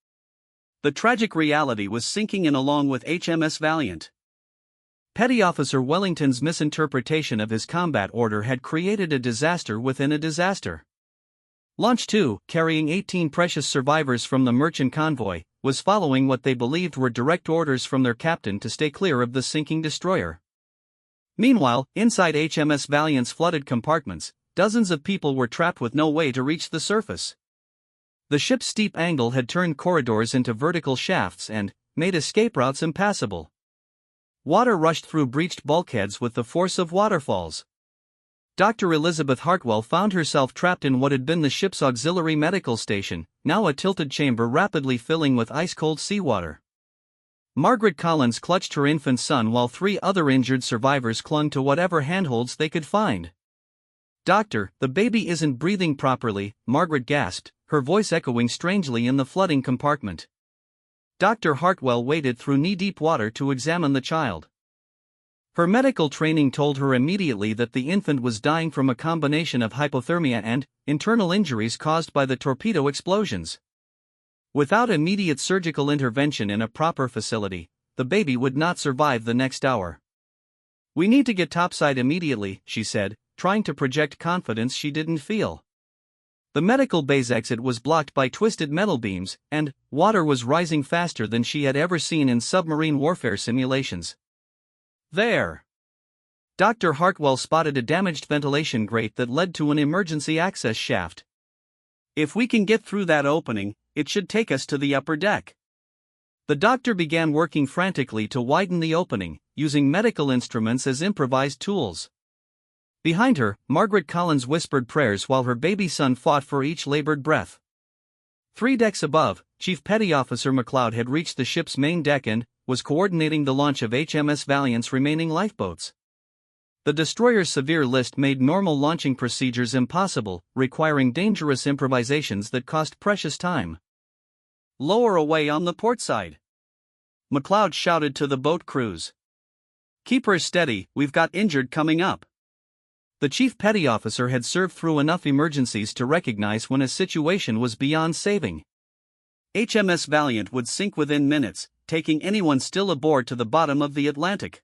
Speaker 2: The tragic reality was sinking in along with HMS Valiant. Petty Officer Wellington's misinterpretation of his combat order had created a disaster within a disaster. Launch 2, carrying 18 precious survivors from the merchant convoy, was following what they believed were direct orders from their captain to stay clear of the sinking destroyer. Meanwhile, inside HMS Valiant's flooded compartments, dozens of people were trapped with no way to reach the surface. The ship's steep angle had turned corridors into vertical shafts and made escape routes impassable. Water rushed through breached bulkheads with the force of waterfalls. Dr. Elizabeth Hartwell found herself trapped in what had been the ship's auxiliary medical station, now a tilted chamber rapidly filling with ice-cold seawater. Margaret Collins clutched her infant son while 3 other injured survivors clung to whatever handholds they could find. "Doctor, the baby isn't breathing properly," Margaret gasped, her voice echoing strangely in the flooding compartment. Dr. Hartwell waded through knee-deep water to examine the child. Her medical training told her immediately that the infant was dying from a combination of hypothermia and internal injuries caused by the torpedo explosions. Without immediate surgical intervention in a proper facility, the baby would not survive the next hour. "We need to get topside immediately," she said, trying to project confidence she didn't feel. The medical bay's exit was blocked by twisted metal beams, and water was rising faster than she had ever seen in submarine warfare simulations. There! Dr. Hartwell spotted a damaged ventilation grate that led to an emergency access shaft. "If we can get through that opening, it should take us to the upper deck." The doctor began working frantically to widen the opening, using medical instruments as improvised tools. Behind her, Margaret Collins whispered prayers while her baby son fought for each labored breath. 3 decks above, Chief Petty Officer McLeod had reached the ship's main deck and was coordinating the launch of HMS Valiant's remaining lifeboats. The destroyer's severe list made normal launching procedures impossible, requiring dangerous improvisations that cost precious time. "Lower away on the port side," McLeod shouted to the boat crews. "Keep her steady, we've got injured coming up." The chief petty officer had served through enough emergencies to recognize when a situation was beyond saving. HMS Valiant would sink within minutes, taking anyone still aboard to the bottom of the Atlantic.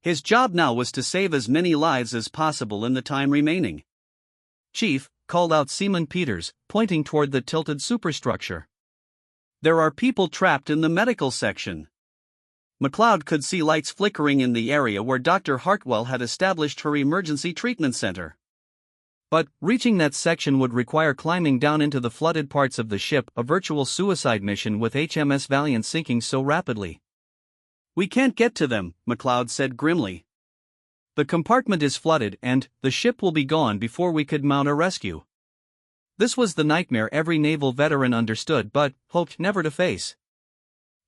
Speaker 2: His job now was to save as many lives as possible in the time remaining. "Chief," called out Seaman Peters, pointing toward the tilted superstructure. "There are people trapped in the medical section." McLeod could see lights flickering in the area where Dr. Hartwell had established her emergency treatment center. But reaching that section would require climbing down into the flooded parts of the ship, a virtual suicide mission with HMS Valiant sinking so rapidly. "We can't get to them," McLeod said grimly. "The compartment is flooded and the ship will be gone before we could mount a rescue." This was the nightmare every naval veteran understood but hoped never to face.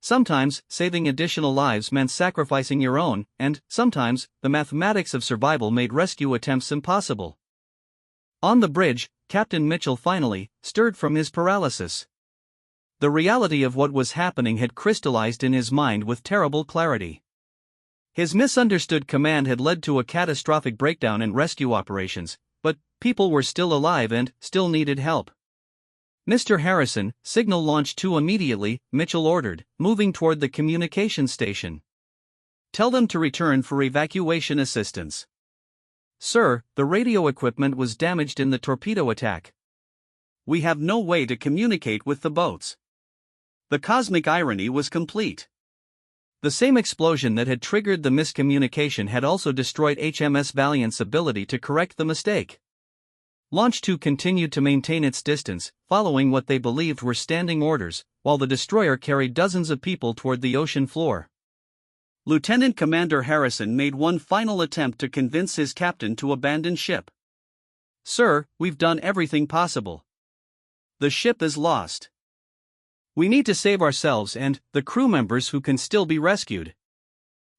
Speaker 2: Sometimes, saving additional lives meant sacrificing your own, and sometimes, the mathematics of survival made rescue attempts impossible. On the bridge, Captain Mitchell finally stirred from his paralysis. The reality of what was happening had crystallized in his mind with terrible clarity. His misunderstood command had led to a catastrophic breakdown in rescue operations, but people were still alive and still needed help. "Mr. Harrison, signal launch 2 immediately," Mitchell ordered, moving toward the communication station. "Tell them to return for evacuation assistance." "Sir, the radio equipment was damaged in the torpedo attack. We have no way to communicate with the boats." The cosmic irony was complete. The same explosion that had triggered the miscommunication had also destroyed HMS Valiant's ability to correct the mistake. Launch 2 continued to maintain its distance, following what they believed were standing orders, while the destroyer carried dozens of people toward the ocean floor. Lieutenant Commander Harrison made one final attempt to convince his captain to abandon ship. "Sir, we've done everything possible. The ship is lost. We need to save ourselves and the crew members who can still be rescued."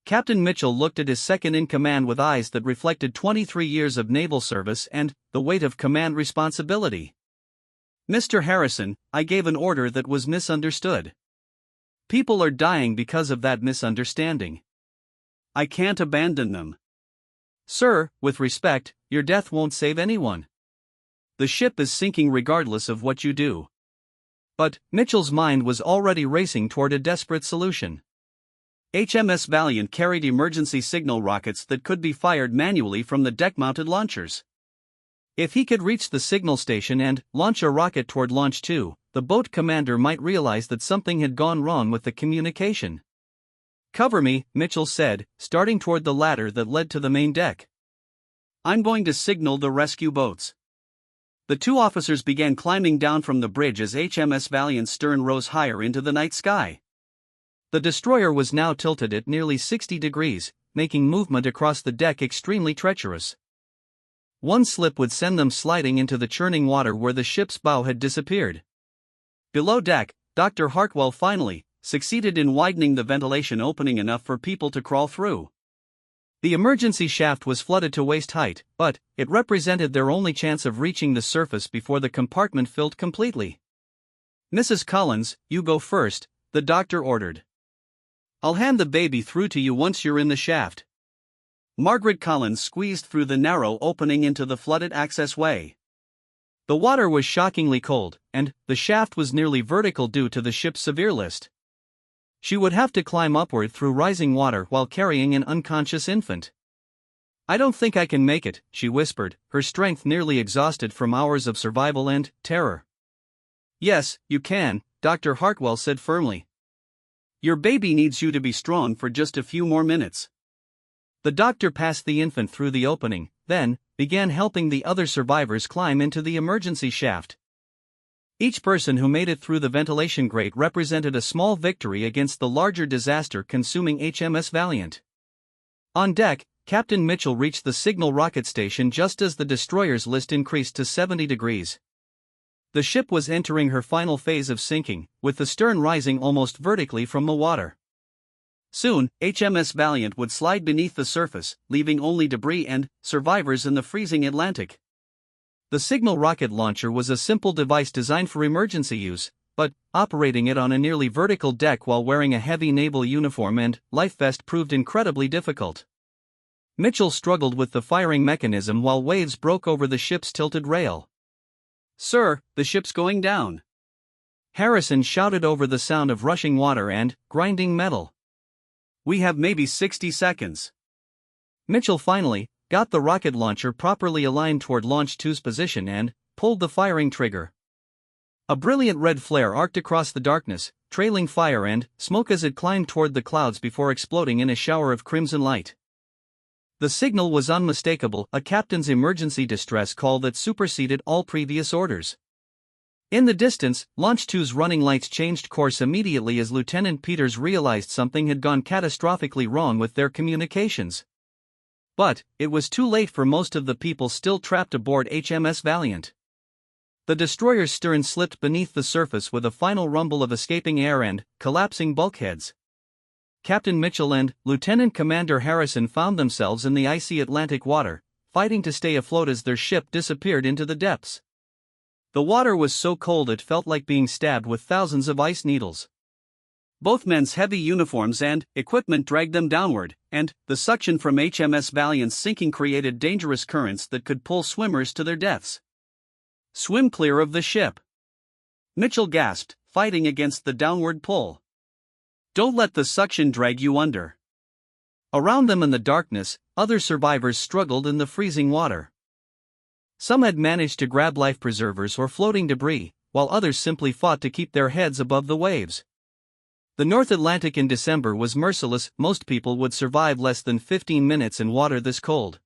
Speaker 2: Captain Mitchell looked at his second-in-command with eyes that reflected 23 years of naval service and the weight of command responsibility. "Mr. Harrison, I gave an order that was misunderstood. People are dying because of that misunderstanding. I can't abandon them." "Sir, with respect, your death won't save anyone. The ship is sinking regardless of what you do." But Mitchell's mind was already racing toward a desperate solution. HMS Valiant carried emergency signal rockets that could be fired manually from the deck-mounted launchers. If he could reach the signal station and launch a rocket toward Launch 2, the boat commander might realize that something had gone wrong with the communication. "Cover me," Mitchell said, starting toward the ladder that led to the main deck. "I'm going to signal the rescue boats." The two officers began climbing down from the bridge as HMS Valiant's stern rose higher into the night sky. The destroyer was now tilted at nearly 60 degrees, making movement across the deck extremely treacherous. One slip would send them sliding into the churning water where the ship's bow had disappeared. Below deck, Dr. Hartwell finally succeeded in widening the ventilation opening enough for people to crawl through. The emergency shaft was flooded to waist height, but it represented their only chance of reaching the surface before the compartment filled completely. "Mrs. Collins, you go first," the doctor ordered. "I'll hand the baby through to you once you're in the shaft." Margaret Collins squeezed through the narrow opening into the flooded access way. The water was shockingly cold, and the shaft was nearly vertical due to the ship's severe list. She would have to climb upward through rising water while carrying an unconscious infant. "I don't think I can make it," she whispered, her strength nearly exhausted from hours of survival and terror. "Yes, you can," Dr. Hartwell said firmly. "Your baby needs you to be strong for just a few more minutes." The doctor passed the infant through the opening, then began helping the other survivors climb into the emergency shaft. Each person who made it through the ventilation grate represented a small victory against the larger disaster consuming HMS Valiant. On deck, Captain Mitchell reached the signal rocket station just as the destroyer's list increased to 70 degrees. The ship was entering her final phase of sinking, with the stern rising almost vertically from the water. Soon, HMS Valiant would slide beneath the surface, leaving only debris and survivors in the freezing Atlantic. The signal rocket launcher was a simple device designed for emergency use, but operating it on a nearly vertical deck while wearing a heavy naval uniform and life vest proved incredibly difficult. Mitchell struggled with the firing mechanism while waves broke over the ship's tilted rail. "Sir, the ship's going down." Harrison shouted over the sound of rushing water and grinding metal. "We have maybe 60 seconds. Mitchell finally got the rocket launcher properly aligned toward Launch 2's position and pulled the firing trigger. A brilliant red flare arced across the darkness, trailing fire and smoke as it climbed toward the clouds before exploding in a shower of crimson light. The signal was unmistakable, a captain's emergency distress call that superseded all previous orders. In the distance, Launch 2's running lights changed course immediately as Lieutenant Peters realized something had gone catastrophically wrong with their communications. But it was too late for most of the people still trapped aboard HMS Valiant. The destroyer's stern slipped beneath the surface with a final rumble of escaping air and collapsing bulkheads. Captain Mitchell and Lieutenant Commander Harrison found themselves in the icy Atlantic water, fighting to stay afloat as their ship disappeared into the depths. The water was so cold it felt like being stabbed with thousands of ice needles. Both men's heavy uniforms and equipment dragged them downward, and the suction from HMS Valiant's sinking created dangerous currents that could pull swimmers to their deaths. "Swim clear of the ship," Mitchell gasped, fighting against the downward pull. "Don't let the suction drag you under." Around them in the darkness, other survivors struggled in the freezing water. Some had managed to grab life preservers or floating debris, while others simply fought to keep their heads above the waves. The North Atlantic in December was merciless. Most people would survive less than 15 minutes in water this cold.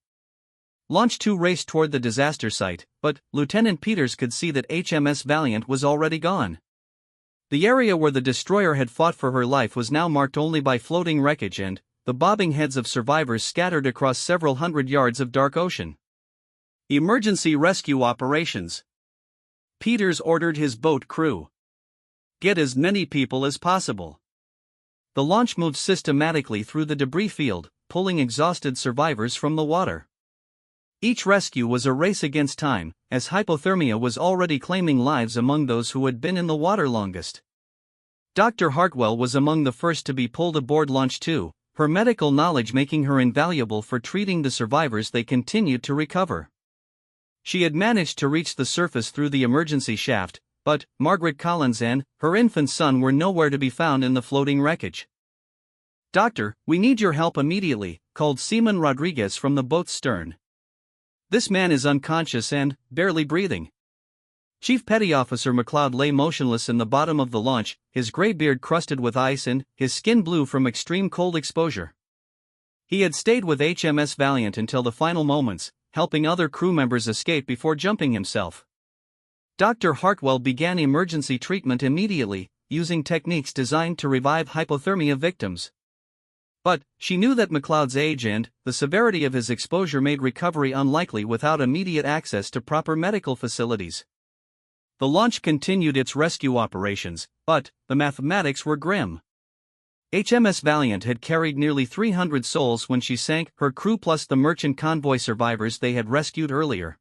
Speaker 2: Launch 2 raced toward the disaster site, but Lieutenant Peters could see that HMS Valiant was already gone. The area where the destroyer had fought for her life was now marked only by floating wreckage and the bobbing heads of survivors scattered across several hundred yards of dark ocean. Emergency rescue operations. Peters ordered his boat crew. Get as many people as possible. The launch moved systematically through the debris field, pulling exhausted survivors from the water. Each rescue was a race against time, as hypothermia was already claiming lives among those who had been in the water longest. Dr. Hartwell was among the first to be pulled aboard Launch 2, her medical knowledge making her invaluable for treating the survivors they continued to recover. She had managed to reach the surface through the emergency shaft, but Margaret Collins and her infant son were nowhere to be found in the floating wreckage.
Speaker 1: "Doctor, we need your help immediately," called Seaman Rodriguez from the boat's stern. "This man is unconscious and barely breathing." Chief Petty Officer McLeod lay motionless in the bottom of the launch, his gray beard crusted with ice and his skin blue from extreme cold exposure. He had stayed with HMS Valiant until the final moments, helping other crew members escape before jumping himself. Dr. Hartwell began emergency treatment immediately, using techniques designed to revive hypothermia victims. But she knew that McLeod's age and the severity of his exposure made recovery unlikely without immediate access to proper medical facilities. The launch continued its rescue operations, but the mathematics were grim. HMS Valiant had carried nearly 300 souls when she sank, her crew plus the merchant convoy survivors they had rescued earlier.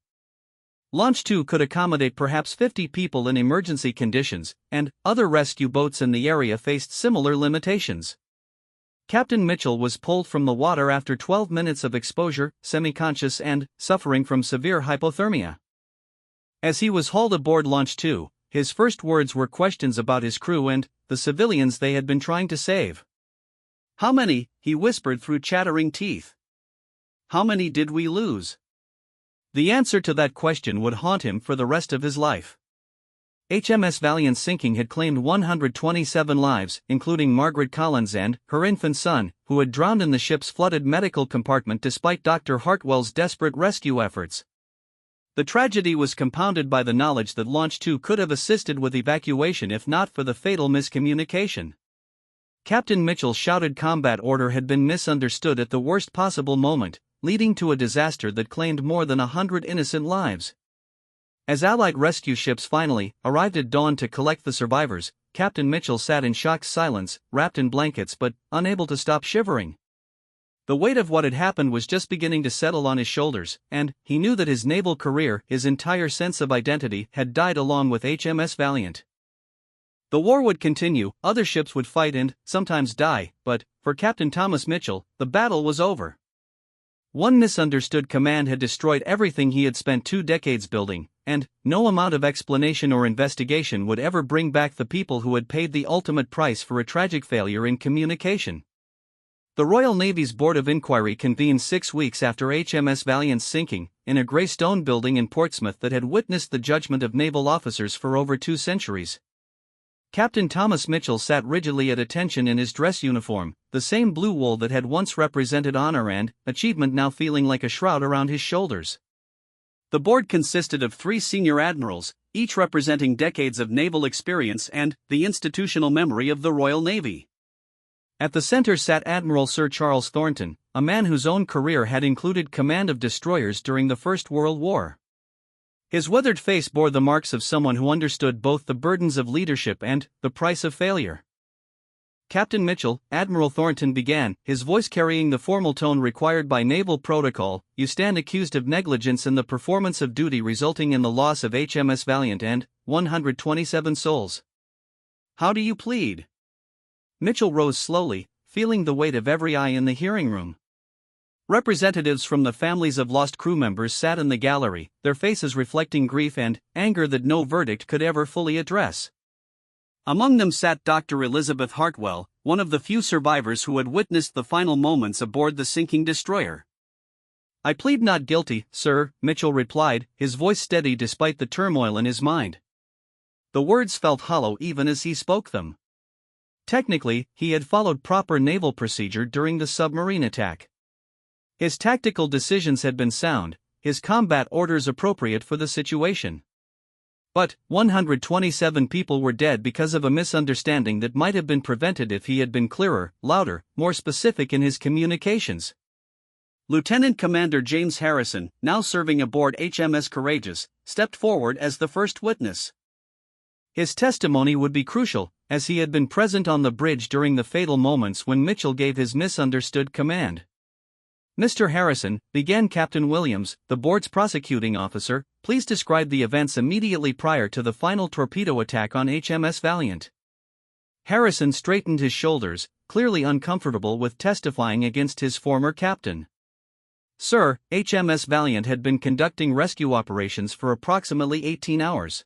Speaker 1: Launch 2 could accommodate perhaps 50 people in emergency conditions, and other rescue boats in the area faced similar limitations. Captain Mitchell was pulled from the water after 12 minutes of exposure, semi-conscious and suffering from severe hypothermia. As he was hauled aboard Launch 2, his first words were questions about his crew and the civilians they had been trying to save. "How many?" he whispered through chattering teeth. "How many did we lose?" The answer to that question would haunt him for the rest of his life. HMS Valiant's sinking had claimed 127 lives, including Margaret Collins and her infant son, who had drowned in the ship's flooded medical compartment despite Dr. Hartwell's desperate rescue efforts. The tragedy was compounded by the knowledge that Launch 2 could have assisted with evacuation if not for the fatal miscommunication. Captain Mitchell's shouted combat order had been misunderstood at the worst possible moment, leading to a disaster that claimed more than 100 innocent lives. As Allied rescue ships finally arrived at dawn to collect the survivors, Captain Mitchell sat in shocked silence, wrapped in blankets but unable to stop shivering. The weight of what had happened was just beginning to settle on his shoulders, and he knew that his naval career, his entire sense of identity, had died along with HMS Valiant. The war would continue, other ships would fight and sometimes die, but for Captain Thomas Mitchell, the battle was over. One misunderstood command had destroyed everything he had spent 2 decades building, and no amount of explanation or investigation would ever bring back the people who had paid the ultimate price for a tragic failure in communication. The Royal Navy's Board of Inquiry convened 6 weeks after HMS Valiant's sinking, in a grey stone building in Portsmouth that had witnessed the judgment of naval officers for over 2 centuries. Captain Thomas Mitchell sat rigidly at attention in his dress uniform, the same blue wool that had once represented honor and achievement now feeling like a shroud around his shoulders. The board consisted of 3 senior admirals, each representing decades of naval experience and the institutional memory of the Royal Navy. At the center sat Admiral Sir Charles Thornton, a man whose own career had included command of destroyers during the First World War. His weathered face bore the marks of someone who understood both the burdens of leadership and the price of failure. "Captain Mitchell," Admiral Thornton began, his voice carrying the formal tone required by naval protocol, "you stand accused of negligence in the performance of duty resulting in the loss of HMS Valiant and 127 souls. How do you plead?" Mitchell rose slowly, feeling the weight of every eye in the hearing room. Representatives from the families of lost crew members sat in the gallery, their faces reflecting grief and anger that no verdict could ever fully address. Among them sat Dr. Elizabeth Hartwell, one of the few survivors who had witnessed the final moments aboard the sinking destroyer. "I plead not guilty, sir," Mitchell replied, his voice steady despite the turmoil in his mind. The words felt hollow even as he spoke them. Technically, he had followed proper naval procedure during the submarine attack. His tactical decisions had been sound, his combat orders appropriate for the situation. But 127 people were dead because of a misunderstanding that might have been prevented if he had been clearer, louder, more specific in his communications. Lieutenant Commander James Harrison, now serving aboard HMS Courageous, stepped forward as the first witness. His testimony would be crucial, as he had been present on the bridge during the fatal moments when Mitchell gave his misunderstood command. "Mr. Harrison," began Captain Williams, the board's prosecuting officer, "please describe the events immediately prior to the final torpedo attack on HMS Valiant." Harrison straightened his shoulders, clearly uncomfortable with testifying against his former captain. "Sir, HMS Valiant had been conducting rescue operations for approximately 18 hours.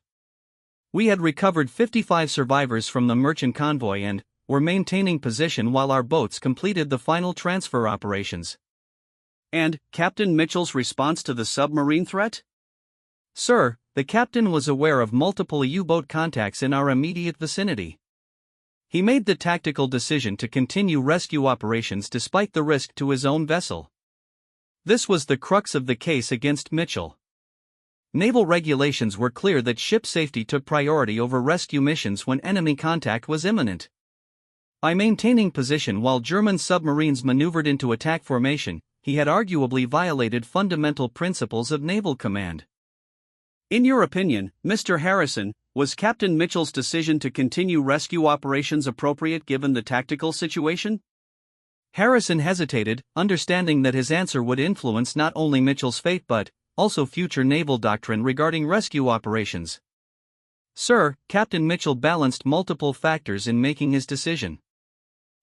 Speaker 1: We had recovered 55 survivors from the merchant convoy and were maintaining position while our boats completed the final transfer operations.
Speaker 2: And Captain Mitchell's response to the submarine threat?
Speaker 1: Sir, the captain was aware of multiple U-boat contacts in our immediate vicinity. He made the tactical decision to continue rescue operations despite the risk to his own vessel. This was the crux of the case against Mitchell. Naval regulations were clear that ship safety took priority over rescue missions when enemy contact was imminent. By maintaining position while German submarines maneuvered into attack formation, he had arguably violated fundamental principles of naval command.
Speaker 2: In your opinion, Mr. Harrison, was Captain Mitchell's decision to continue rescue operations appropriate given the tactical situation?
Speaker 1: Harrison hesitated, understanding that his answer would influence not only Mitchell's fate but also future naval doctrine regarding rescue operations. Sir, Captain Mitchell balanced multiple factors in making his decision.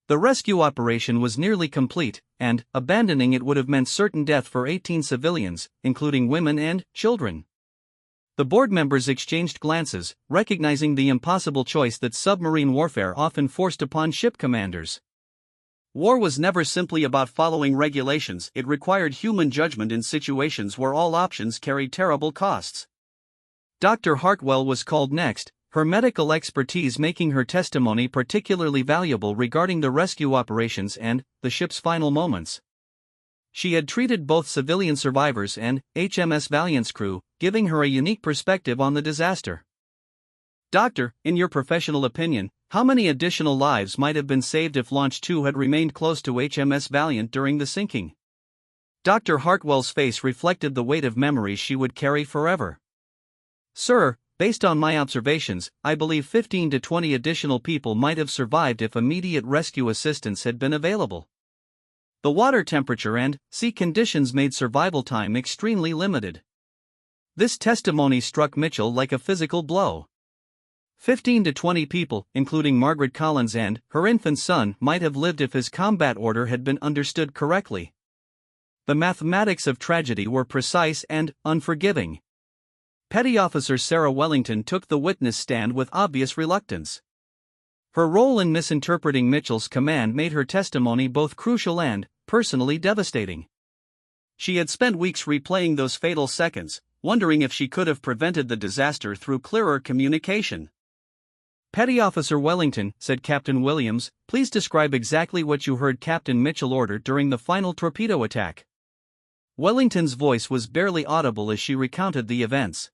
Speaker 1: The rescue operation was nearly complete, and abandoning it would have meant certain death for 18 civilians, including women and children. The board members exchanged glances, recognizing the impossible choice that submarine warfare often forced upon ship commanders.
Speaker 2: War was never simply about following regulations, it required human judgment in situations where all options carried terrible costs.
Speaker 1: Dr. Hartwell was called next, her medical expertise making her testimony particularly valuable regarding the rescue operations and the ship's final moments. She had treated both civilian survivors and HMS Valiant's crew, giving her a unique perspective on the disaster.
Speaker 2: Doctor, in your professional opinion, how many additional lives might have been saved if Launch 2 had remained close to HMS Valiant during the sinking?
Speaker 1: Dr. Hartwell's face reflected the weight of memories she would carry forever. Sir, based on my observations, I believe 15 to 20 additional people might have survived if immediate rescue assistance had been available. The water temperature and sea conditions made survival time extremely limited. This testimony struck Mitchell like a physical blow. 15 to 20 people, including Margaret Collins and her infant son, might have lived if his combat order had been understood correctly. The mathematics of tragedy were precise and unforgiving. Petty Officer Sarah Wellington took the witness stand with obvious reluctance. Her role in misinterpreting Mitchell's command made her testimony both crucial and personally devastating. She had spent weeks replaying those fatal seconds, wondering if she could have prevented the disaster through clearer communication. Petty Officer Wellington, said Captain Williams, please describe exactly what you heard Captain Mitchell order during the final torpedo attack. Wellington's voice was barely audible as she recounted the events.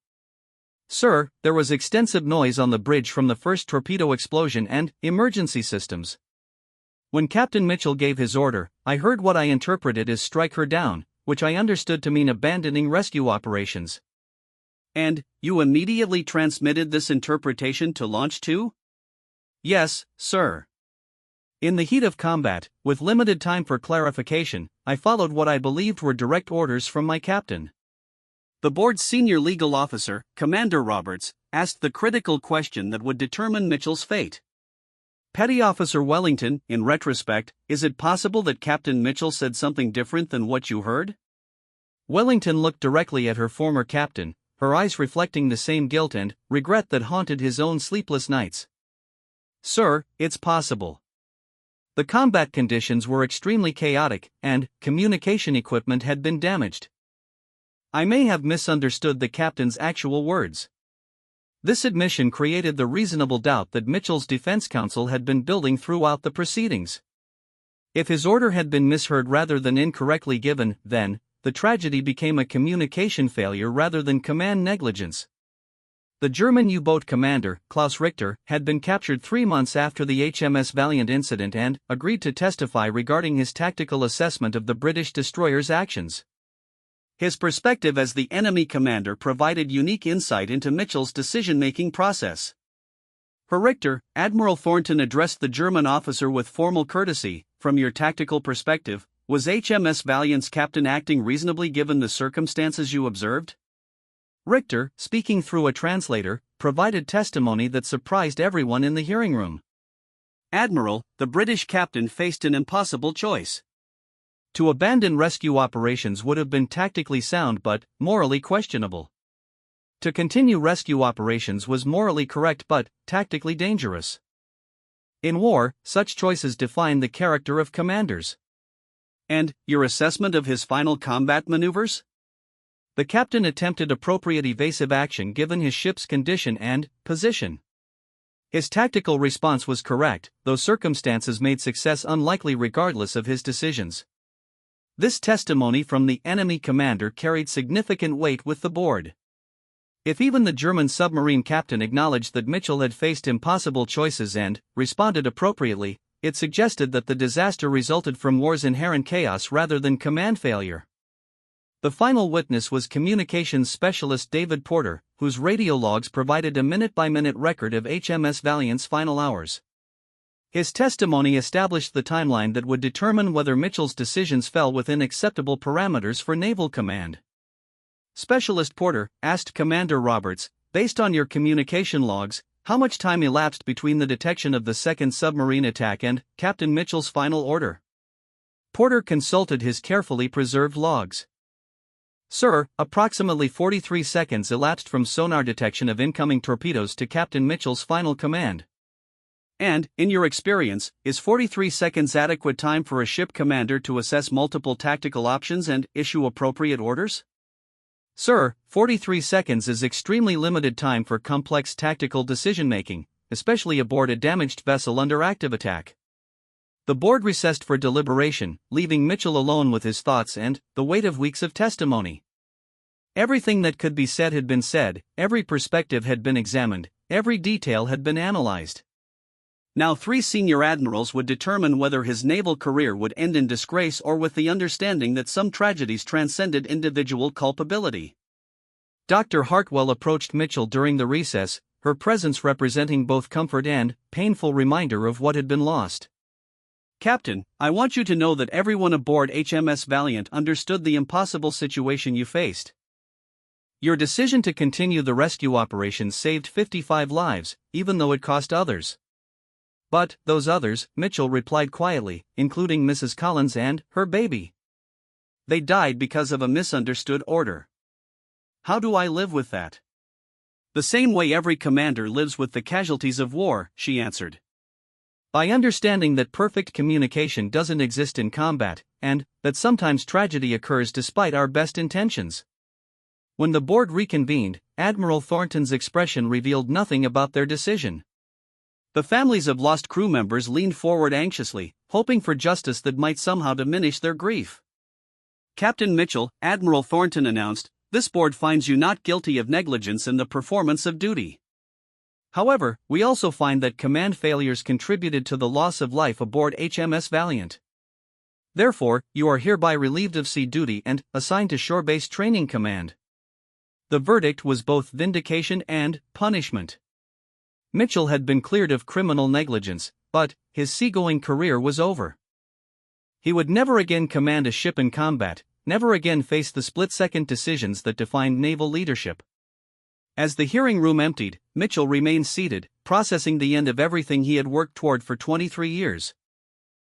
Speaker 1: Sir, there was extensive noise on the bridge from the first torpedo explosion and emergency systems. When Captain Mitchell gave his order, I heard what I interpreted as strike her down, which I understood to mean abandoning rescue operations.
Speaker 2: And you immediately transmitted this interpretation to Launch 2?
Speaker 1: Yes, sir. In the heat of combat, with limited time for clarification, I followed what I believed were direct orders from my captain.
Speaker 2: The board's senior legal officer, Commander Roberts, asked the critical question that would determine Mitchell's fate.
Speaker 1: Petty Officer Wellington, in retrospect, is it possible that Captain Mitchell said something different than what you heard? Wellington looked directly at her former captain, her eyes reflecting the same guilt and regret that haunted his own sleepless nights. Sir, it's possible. The combat conditions were extremely chaotic, and communication equipment had been damaged. I may have misunderstood the captain's actual words. This admission created the reasonable doubt that Mitchell's defense counsel had been building throughout the proceedings. If his order had been misheard rather than incorrectly given, then the tragedy became a communication failure rather than command negligence. The German U-boat commander, Klaus Richter, had been captured 3 months after the HMS Valiant incident and agreed to testify regarding his tactical assessment of the British destroyer's actions.
Speaker 2: His perspective as the enemy commander provided unique insight into Mitchell's decision-making process.
Speaker 1: For Richter, Admiral Thornton addressed the German officer with formal courtesy. From your tactical perspective, was HMS Valiant's captain acting reasonably given the circumstances you observed? Richter, speaking through a translator, provided testimony that surprised everyone in the hearing room.
Speaker 2: Admiral, the British captain faced an impossible choice.
Speaker 1: To abandon rescue operations would have been tactically sound but morally questionable. To continue rescue operations was morally correct but tactically dangerous. In war, such choices define the character of commanders.
Speaker 2: And your assessment of his final combat maneuvers?
Speaker 1: The captain attempted appropriate evasive action given his ship's condition and position. His tactical response was correct, though circumstances made success unlikely regardless of his decisions. This testimony from the enemy commander carried significant weight with the board. If even the German submarine captain acknowledged that Mitchell had faced impossible choices and responded appropriately, it suggested that the disaster resulted from war's inherent chaos rather than command failure. The final witness was communications specialist David Porter, whose radio logs provided a minute-by-minute record of HMS Valiant's final hours. His testimony established the timeline that would determine whether Mitchell's decisions fell within acceptable parameters for naval command. Specialist Porter asked Commander Roberts, based on your communication logs, how much time elapsed between the detection of the second submarine attack and Captain Mitchell's final order? Porter consulted his carefully preserved logs. Sir, approximately 43 seconds elapsed from sonar detection of incoming torpedoes to Captain Mitchell's final command.
Speaker 2: And, in your experience, is 43 seconds adequate time for a ship commander to assess multiple tactical options and issue appropriate orders?
Speaker 1: Sir, 43 seconds is extremely limited time for complex tactical decision-making, especially aboard a damaged vessel under active attack. The board recessed for deliberation, leaving Mitchell alone with his thoughts and the weight of weeks of testimony. Everything that could be said had been said, every perspective had been examined, every detail had been analyzed.
Speaker 2: Now 3 senior admirals would determine whether his naval career would end in disgrace or with the understanding that some tragedies transcended individual culpability.
Speaker 1: Dr. Hartwell approached Mitchell during the recess, her presence representing both comfort and painful reminder of what had been lost.
Speaker 2: Captain, I want you to know that everyone aboard HMS Valiant understood the impossible situation you faced.
Speaker 1: Your decision to continue the rescue operation saved 55 lives, even though it cost others. But, those others, Mitchell replied quietly, including Mrs. Collins and her baby.
Speaker 2: They died because of a misunderstood order. How do I live with that? The same way every commander lives with the casualties of war, she answered.
Speaker 1: By understanding that perfect communication doesn't exist in combat, and that sometimes tragedy occurs despite our best intentions. When the board reconvened, Admiral Thornton's expression revealed nothing about their decision.
Speaker 2: The families of lost crew members leaned forward anxiously, hoping for justice that might somehow diminish their grief. Captain Mitchell, Admiral Thornton announced, this board finds you not guilty of negligence in the performance of duty.
Speaker 1: However, we also find that command failures contributed to the loss of life aboard HMS Valiant. Therefore, you are hereby relieved of sea duty and assigned to shore-based training command. The verdict was both vindication and punishment. Mitchell had been cleared of criminal negligence, but his seagoing career was over. He would never again command a ship in combat, never again face the split-second decisions that defined naval leadership. As the hearing room emptied, Mitchell remained seated, processing the end of everything he had worked toward for 23 years.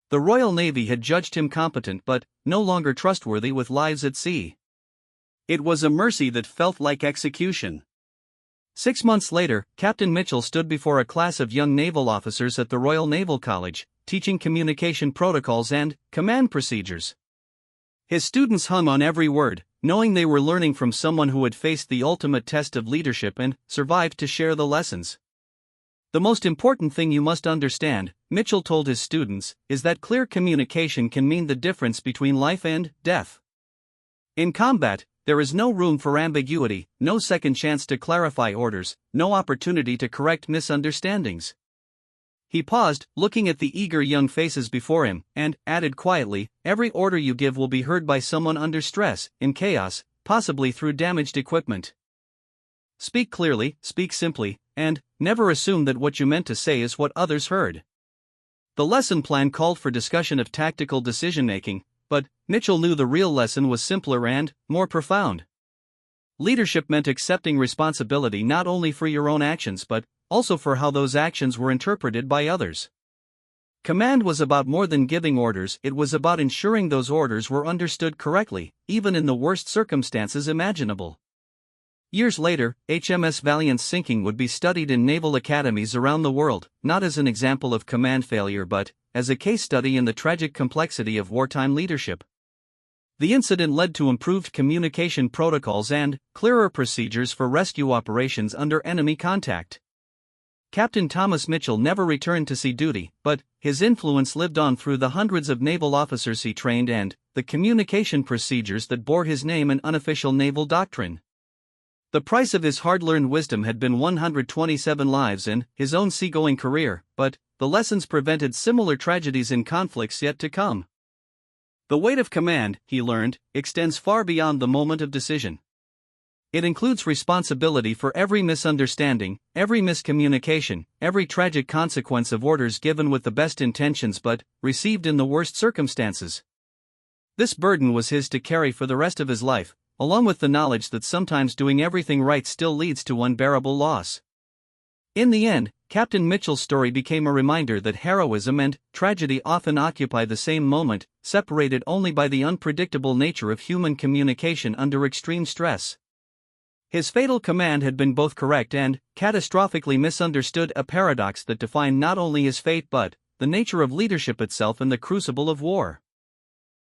Speaker 1: The Royal Navy had judged him competent but no longer trustworthy with lives at sea.
Speaker 2: It was a mercy that felt like execution.
Speaker 1: 6 months later, Captain Mitchell stood before a class of young naval officers at the Royal Naval College, teaching communication protocols and command procedures. His students hung on every word, knowing they were learning from someone who had faced the ultimate test of leadership and survived to share the lessons. The most important thing you must understand, Mitchell told his students, is that clear communication can mean the difference between life and death. In combat, there is no room for ambiguity, no second chance to clarify orders, no opportunity to correct misunderstandings. He paused, looking at the eager young faces before him, and added quietly, every order you give will be heard by someone under stress, in chaos, possibly through damaged equipment. Speak clearly, speak simply, and never assume that what you meant to say is what others heard. The lesson plan called for discussion of tactical decision-making, but Mitchell knew the real lesson was simpler and more profound. Leadership meant accepting responsibility not only for your own actions but also for how those actions were interpreted by others. Command was about more than giving orders, it was about ensuring those orders were understood correctly, even in the worst circumstances imaginable. Years later, HMS Valiant's sinking would be studied in naval academies around the world, not as an example of command failure but as a case study in the tragic complexity of wartime leadership. The incident led to improved communication protocols and clearer procedures for rescue operations under enemy contact. Captain Thomas Mitchell never returned to sea duty, but his influence lived on through the hundreds of naval officers he trained and the communication procedures that bore his name and unofficial naval doctrine. The price of his hard-learned wisdom had been 127 lives in his own seagoing career, but the lessons prevented similar tragedies in conflicts yet to come. The weight of command, he learned, extends far beyond the moment of decision. It includes responsibility for every misunderstanding, every miscommunication, every tragic consequence of orders given with the best intentions but received in the worst circumstances. This burden was his to carry for the rest of his life, along with the knowledge that sometimes doing everything right still leads to unbearable loss. In the end, Captain Mitchell's story became a reminder that heroism and tragedy often occupy the same moment, separated only by the unpredictable nature of human communication under extreme stress. His fatal command had been both correct and catastrophically misunderstood, a paradox that defined not only his fate but the nature of leadership itself in the crucible of war.